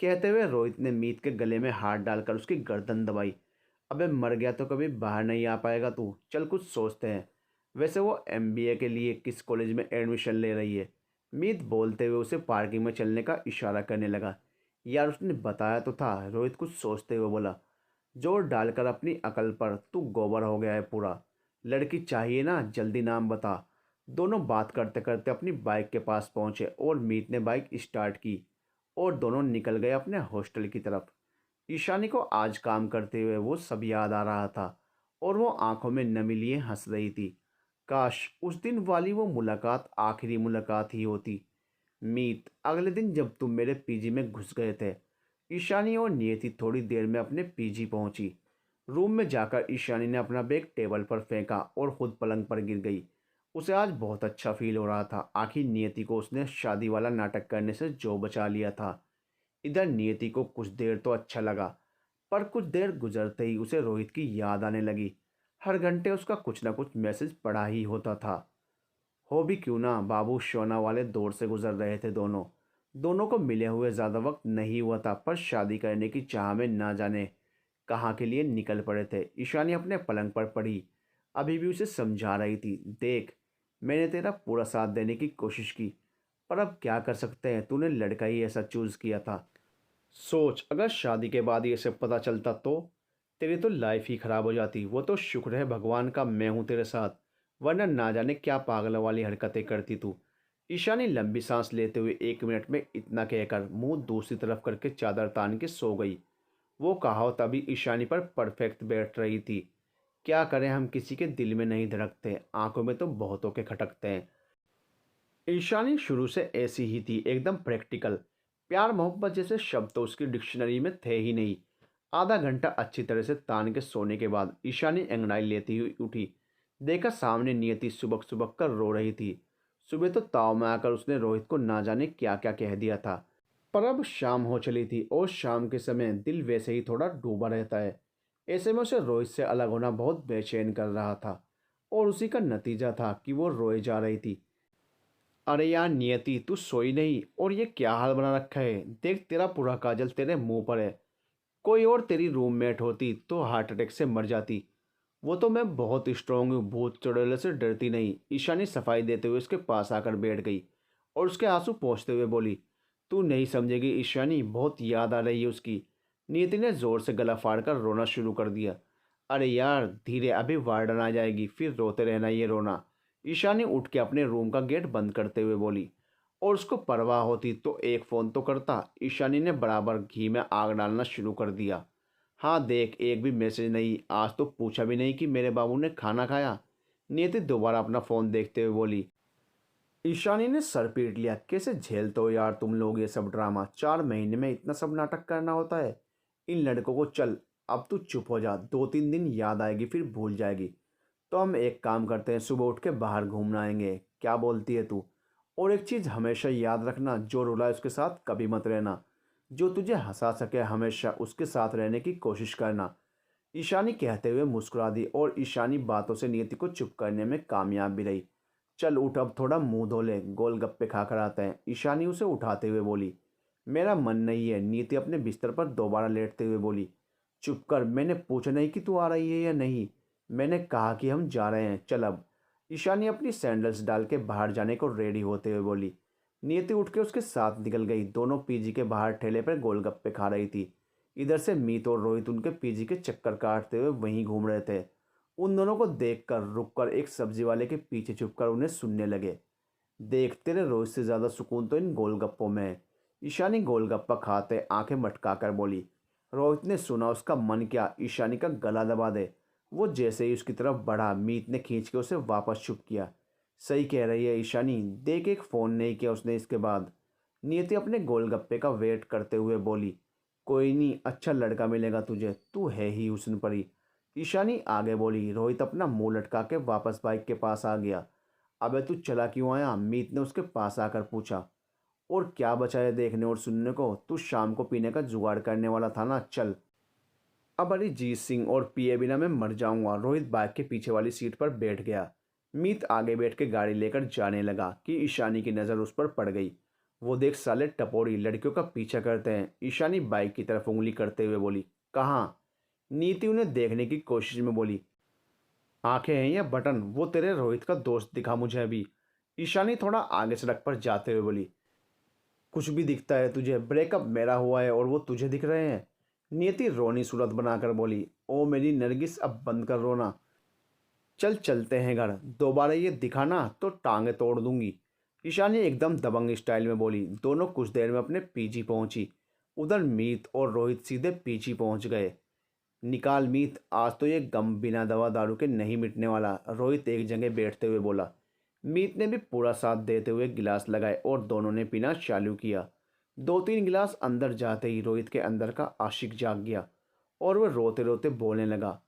A: कहते हुए रोहित ने मीत के गले में हाथ डालकर उसकी गर्दन दबाई। अबे मर गया तो कभी बाहर नहीं आ पाएगा तू, चल कुछ सोचते हैं। वैसे वो एमबीए के लिए किस कॉलेज में एडमिशन ले रही है? मीत बोलते हुए उसे पार्किंग में चलने का इशारा करने लगा। यार उसने बताया तो था, रोहित कुछ सोचते हुए बोला। जोर डालकर अपनी अकल पर तू गोबर हो गया है पूरा। लड़की चाहिए ना, जल्दी नाम बता। दोनों बात करते करते अपनी बाइक के पास पहुंचे और मीत ने बाइक स्टार्ट की और दोनों निकल गए अपने हॉस्टल की तरफ। ईशानी को आज काम करते हुए वो सब याद आ रहा था और वो आंखों में नमी लिए हंस रही थी। काश उस दिन वाली वो मुलाकात आखिरी मुलाकात ही होती। मीत, अगले दिन जब तुम मेरे पीजी में घुस गए थे, ईशानी और नियति थोड़ी देर में अपने पीजी पहुंची। रूम में जाकर ईशानी ने अपना बैग टेबल पर फेंका और खुद पलंग पर गिर गई। उसे आज बहुत अच्छा फील हो रहा था। आखिर नियति को उसने शादी वाला नाटक करने से जो बचा लिया था। इधर नियति को कुछ देर तो अच्छा लगा, पर कुछ देर गुजरते ही उसे रोहित की याद आने लगी। हर घंटे उसका कुछ ना कुछ मैसेज पड़ा ही होता था। हो भी क्यों ना, बाबू शोना वाले दौर से गुजर रहे थे दोनों। दोनों को मिले हुए ज़्यादा वक्त नहीं हुआ था, पर शादी करने की चाह में ना जाने कहाँ के लिए निकल पड़े थे। ईशानी अपने पलंग पर पड़ी अभी भी उसे समझा रही थी, देख, मैंने तेरा पूरा साथ देने की कोशिश की, पर अब क्या कर सकते हैं, तूने लड़का ही ऐसा चूज़ किया था। सोच, अगर शादी के बाद ये सब पता चलता तो तेरी तो लाइफ ही ख़राब हो जाती। वो तो शुक्र है भगवान का मैं हूँ तेरे साथ, वरना ना जाने क्या पागल वाली हरकतें करती तू। ईशानी लंबी सांस लेते हुए 1 मिनट में इतना कहकर मुंह दूसरी तरफ करके चादर तान के सो गई। वो कहावत अभी ईशानी पर परफेक्ट बैठ रही थी। क्या करें, हम किसी के दिल में नहीं धड़कते, आंखों में तो बहुतों के खटकते हैं। ईशानी शुरू से ऐसी ही थी, एकदम प्रैक्टिकल। प्यार मोहब्बत जैसे शब्द तो उसकी डिक्शनरी में थे ही नहीं। आधा घंटा अच्छी तरह से तान के सोने के बाद ईशानी अंगड़ाई लेती हुई उठी। देखा सामने नियति सुबक सुबक कर रो रही थी। सुबह तो ताव में आकर उसने रोहित को ना जाने क्या क्या कह दिया था, पर अब शाम हो चली थी और शाम के समय दिल वैसे ही थोड़ा डूबा रहता है। ऐसे में उसे रोहित से अलग होना बहुत बेचैन कर रहा था, और उसी का नतीजा था कि वो रोए जा रही थी। अरे यार नियति, तू सोई नहीं और ये क्या हाल बना रखा है। देख, तेरा पूरा काजल तेरे मुंह पर है। कोई और तेरी रूममेट होती तो हार्ट अटैक से मर जाती। वो तो मैं बहुत स्ट्रांग हूँ, भूत चुड़ैल से डरती नहीं। ईशानी सफाई देते हुए उसके पास आकर बैठ गई और उसके आंसू पोंछते हुए बोली, तू नहीं समझेगी ईशानी, बहुत याद आ रही है उसकी। नियति ने जोर से गला फाड़कर रोना शुरू कर दिया। अरे यार धीरे, अभी वार्डन आ जाएगी, फिर रोते रहना ये रोना। ईशानी उठ के अपने रूम का गेट बंद करते हुए बोली। और उसको परवाह होती तो एक फ़ोन तो करता। ईशानी ने बराबर घी में आग डालना शुरू कर दिया। हाँ देख, एक भी मैसेज नहीं, आज तो पूछा भी नहीं कि मेरे बाबू ने खाना खाया। नियति दोबारा अपना फ़ोन देखते हुए बोली। ईशानी ने सर पीट लिया, कैसे झेलते हो यार तुम लोग ये सब ड्रामा। 4 महीने में इतना सब नाटक करना होता है इन लड़कों को। चल अब तू चुप हो जा, 2-3 दिन याद आएगी फिर भूल जाएगी। तो हम एक काम करते हैं, सुबह उठ के बाहर घूमना आएंगे, क्या बोलती है तू। और एक चीज़ हमेशा याद रखना, जो रुलाए उसके साथ कभी मत रहना। जो तुझे हंसा सके हमेशा उसके साथ रहने की कोशिश करना। ईशानी कहते हुए मुस्कुरा दी और ईशानी बातों से नियति को चुप करने में कामयाब भी रही। चल उठ, अब थोड़ा मुंह धो ले, गोलगप्पे खा कर आते हैं, ईशानी उसे उठाते हुए बोली। मेरा मन नहीं है, नियति अपने बिस्तर पर दोबारा लेटते हुए बोली। चुप कर, मैंने पूछा नहीं कि तू आ रही है या नहीं, मैंने कहा कि हम जा रहे हैं, चल अब। ईशानी अपनी सैंडल्स डाल के बाहर जाने को रेडी होते हुए बोली। नियति उठ के उसके साथ निकल गई। दोनों पीजी के बाहर ठेले पर गोलगप्पे खा रही थी। इधर से मीत और रोहित उनके पीजी के चक्कर काटते हुए वहीं घूम रहे थे। उन दोनों को देखकर रुककर एक सब्जी वाले के पीछे छुपकर उन्हें सुनने लगे। देख, तेरे रोहित से ज़्यादा सुकून तो इन गोलगप्पों में है। ईशानी गोलगप्पा खाते आंखें मटकाकर बोली। रोहित ने सुना उसका मन क्या ईशानी का गला दबा दे। वो जैसे ही उसकी तरफ बढ़ा, मीत ने खींच के उसे वापस चुप किया। सही कह रही है ईशानी, देख एक फ़ोन नहीं किया उसने इसके बाद। नियति अपने गोलगप्पे का वेट करते हुए बोली। कोई नहीं, अच्छा लड़का मिलेगा तुझे, तू है ही हुस्न परी। ईशानी आगे बोली। रोहित अपना मुंह लटका के वापस बाइक के पास आ गया। अबे तू चला क्यों आया, मीत ने उसके पास आकर पूछा। और क्या बचा है देखने और सुनने को, तू शाम को पीने का जुगाड़ करने वाला था ना, चल। अब अरिजीत सिंह और पिए बिना मैं मर जाऊंगा। रोहित बाइक के पीछे वाली सीट पर बैठ गया। मीत आगे बैठ के गाड़ी लेकर जाने लगा कि ईशानी की नज़र उस पर पड़ गई। वो देख, साले टपोरी लड़कियों का पीछा करते हैं। ईशानी बाइक की तरफ उंगली करते हुए बोली। कहाँ? नीति उन्हें देखने की कोशिश में बोली। आंखें हैं या बटन, वो तेरे रोहित का दोस्त दिखा मुझे अभी। ईशानी थोड़ा आगे सड़क पर जाते हुए बोली। कुछ भी दिखता है तुझे, ब्रेकअप मेरा हुआ है और वो तुझे दिख रहे हैं। नियति रोनी सूरत बनाकर बोली। ओ मेरी नरगिस, अब बंद कर रोना, चल चलते हैं घर, दोबारा ये दिखाना तो टांगे तोड़ दूंगी। ईशानी एकदम दबंग स्टाइल में बोली। दोनों कुछ देर में अपने पीजी पहुंची। उधर मीत और रोहित सीधे पीजी पहुंच गए। निकाल मीत, आज तो ये गम बिना दवा दारू के नहीं मिटने वाला, रोहित एक जगह बैठते हुए बोला। मीत ने भी पूरा साथ देते हुए गिलास लगाए और दोनों ने पीना चालू किया। 2-3 गिलास अंदर जाते ही रोहित के अंदर का आशिक जाग गया और वह रोते रोते बोलने लगा।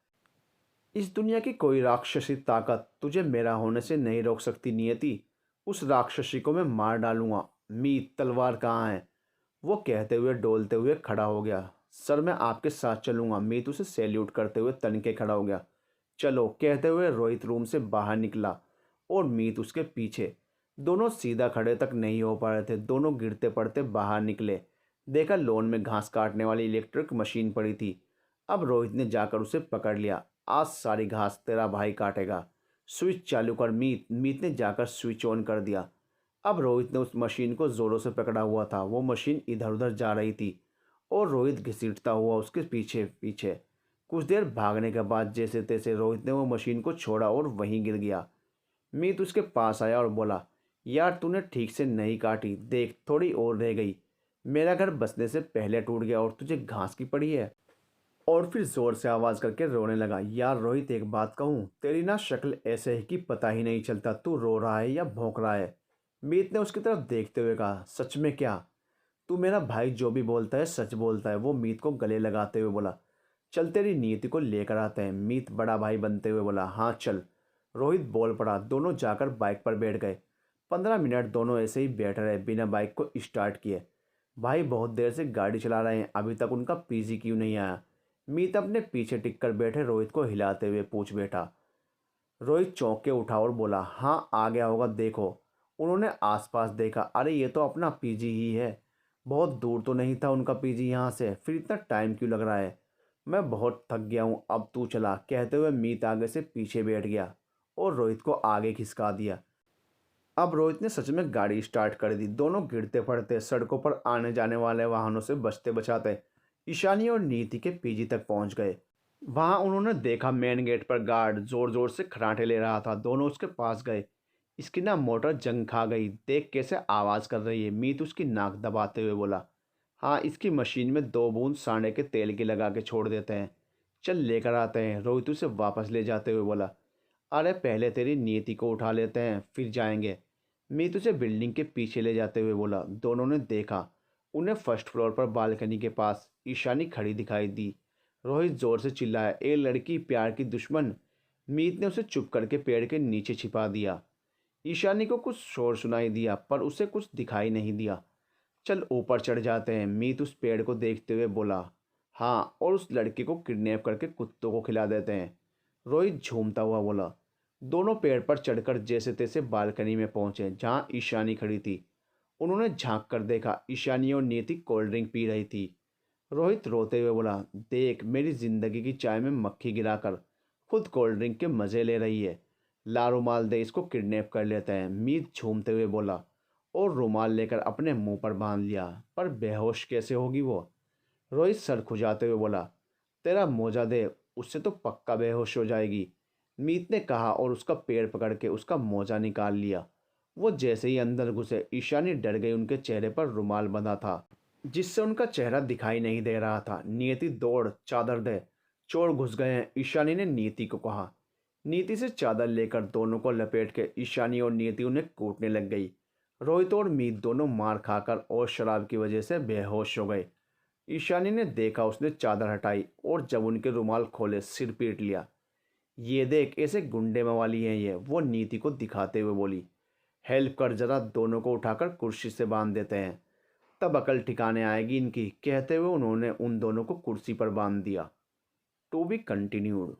A: इस दुनिया की कोई राक्षसी ताकत तुझे मेरा होने से नहीं रोक सकती नियति। उस राक्षसी को मैं मार डालूंगा। मीत, तलवार कहाँ है? वो कहते हुए डोलते हुए खड़ा हो गया। सर, मैं आपके साथ चलूंगा। मीत उसे सैल्यूट करते हुए तन के खड़ा हो गया। चलो, कहते हुए रोहित रूम से बाहर निकला और मीत उसके पीछे। दोनों सीधा खड़े तक नहीं हो पा रहे थे। दोनों गिरते पड़ते बाहर निकले। देखा लॉन में घास काटने वाली इलेक्ट्रिक मशीन पड़ी थी। अब रोहित ने जाकर उसे पकड़ लिया। आज सारी घास तेरा भाई काटेगा। स्विच चालू कर मीत। मीत ने जाकर स्विच ऑन कर दिया। अब रोहित ने उस मशीन को जोरों से पकड़ा हुआ था। वो मशीन इधर उधर जा रही थी और रोहित घसीटता हुआ उसके पीछे पीछे। कुछ देर भागने के बाद जैसे तैसे रोहित ने वो मशीन को छोड़ा और वहीं गिर गया। मीत उसके पास आया और बोला, यार तूने ठीक से नहीं काटी, देख थोड़ी और रह गई। मेरा घर बसने से पहले टूट गया और तुझे घास की पड़ी है। और फिर जोर से आवाज़ करके रोने लगा। यार रोहित, एक बात कहूँ, तेरी ना शक्ल ऐसे है कि पता ही नहीं चलता तू रो रहा है या भौंक रहा है। मीत ने उसकी तरफ देखते हुए कहा, सच में क्या? तू मेरा भाई जो भी बोलता है सच बोलता है। वो मीत को गले लगाते हुए बोला। चल तेरी नीति को लेकर आते हैं। मीत बड़ा भाई बनते हुए बोला, हाँ चल। रोहित बोल पड़ा। दोनों जाकर बाइक पर बैठ गए। 15 मिनट दोनों ऐसे ही बैठ रहे बिना बाइक को स्टार्ट किए। भाई बहुत देर से गाड़ी चला रहे हैं, अभी तक उनका पीजी क्यों नहीं आया? मीत अपने पीछे टिक कर बैठे रोहित को हिलाते हुए पूछ बैठा। रोहित चौंक के उठा और बोला, हाँ आ गया होगा, देखो। उन्होंने आसपास देखा। अरे ये तो अपना पीजी ही है। बहुत दूर तो नहीं था उनका पीजी यहाँ से, फिर इतना टाइम क्यों लग रहा है? मैं बहुत थक गया हूँ, अब तू चला। कहते हुए मीत आगे से पीछे बैठ गया और रोहित को आगे खिसका दिया। अब रोहित ने सच में गाड़ी स्टार्ट कर दी। दोनों गिरते पड़ते सड़कों पर आने जाने वाले वाहनों से बचते बचाते ईशानी और नीति के पीजी तक पहुंच गए। वहां उन्होंने देखा मेन गेट पर गार्ड जोर जोर से खराटे ले रहा था। दोनों उसके पास गए। इसकी ना मोटर जंग खा गई, देख कैसे आवाज़ कर रही है। मीत उसकी नाक दबाते हुए बोला, हाँ इसकी मशीन में 2 बूंद सांडे के तेल की लगा के छोड़ देते हैं। चल लेकर आते हैं। रोहित उसे वापस ले जाते हुए बोला, अरे पहले तेरी नीति को उठा लेते हैं फिर जाएंगे। मीत उसे बिल्डिंग के पीछे ले जाते हुए बोला। दोनों ने देखा। उन्हें फर्स्ट फ्लोर पर बालकनी के पास ईशानी खड़ी दिखाई दी। रोहित जोर से चिल्लाया, ए लड़की, प्यार की दुश्मन। मीत ने उसे चुप करके पेड़ के नीचे छिपा दिया। ईशानी को कुछ शोर सुनाई दिया पर उसे कुछ दिखाई नहीं दिया। चल ऊपर चढ़ जाते हैं। मीत उस पेड़ को देखते हुए बोला, हाँ, और उस लड़की को किडनैप करके कुत्तों को खिला देते हैं। रोहित झूमता हुआ बोला। दोनों पेड़ पर चढ़कर जैसे तैसे बालकनी में पहुंचे जहां ईशानी खड़ी थी। उन्होंने झांक कर देखा, ईशानी और नीति कोल्ड ड्रिंक पी रही थी। रोहित रोते हुए बोला, देख मेरी जिंदगी की चाय में मक्खी गिराकर खुद कोल्ड ड्रिंक के मज़े ले रही है। ला रुमाल दे, इसको किडनैप कर लेते हैं। मीत झूमते हुए बोला और रुमाल लेकर अपने मुंह पर बांध लिया। पर बेहोश कैसे होगी वो? रोहित सर खुजाते हुए बोला, तेरा मोजा दे, उससे तो पक्का बेहोश हो जाएगी। मीत ने कहा और उसका पैर पकड़ के उसका मोजा निकाल लिया। वो जैसे ही अंदर घुसे ईशानी डर गई। उनके चेहरे पर रुमाल बंधा था जिससे उनका चेहरा दिखाई नहीं दे रहा था। नियति, दौड़, चादर दे, चोर घुस गए हैं, ईशानी ने नीति को कहा। नीति से चादर लेकर दोनों को लपेट के ईशानी और नीति उन्हें कूटने लग गई। रोहित और मीत दोनों मार खाकर और शराब की वजह से बेहोश हो गए। ईशानी ने देखा, उसने चादर हटाई और जब उनके रुमाल खोले सिर पीट लिया। ये देख, ऐसे गुंडे मवाली हैं ये, वो नीति को दिखाते हुए बोली। हेल्प कर जरा, दोनों को उठाकर कुर्सी से बांध देते हैं, तब अकल ठिकाने आएगी इनकी। कहते हुए उन्होंने उन दोनों को कुर्सी पर बांध दिया। To be continued.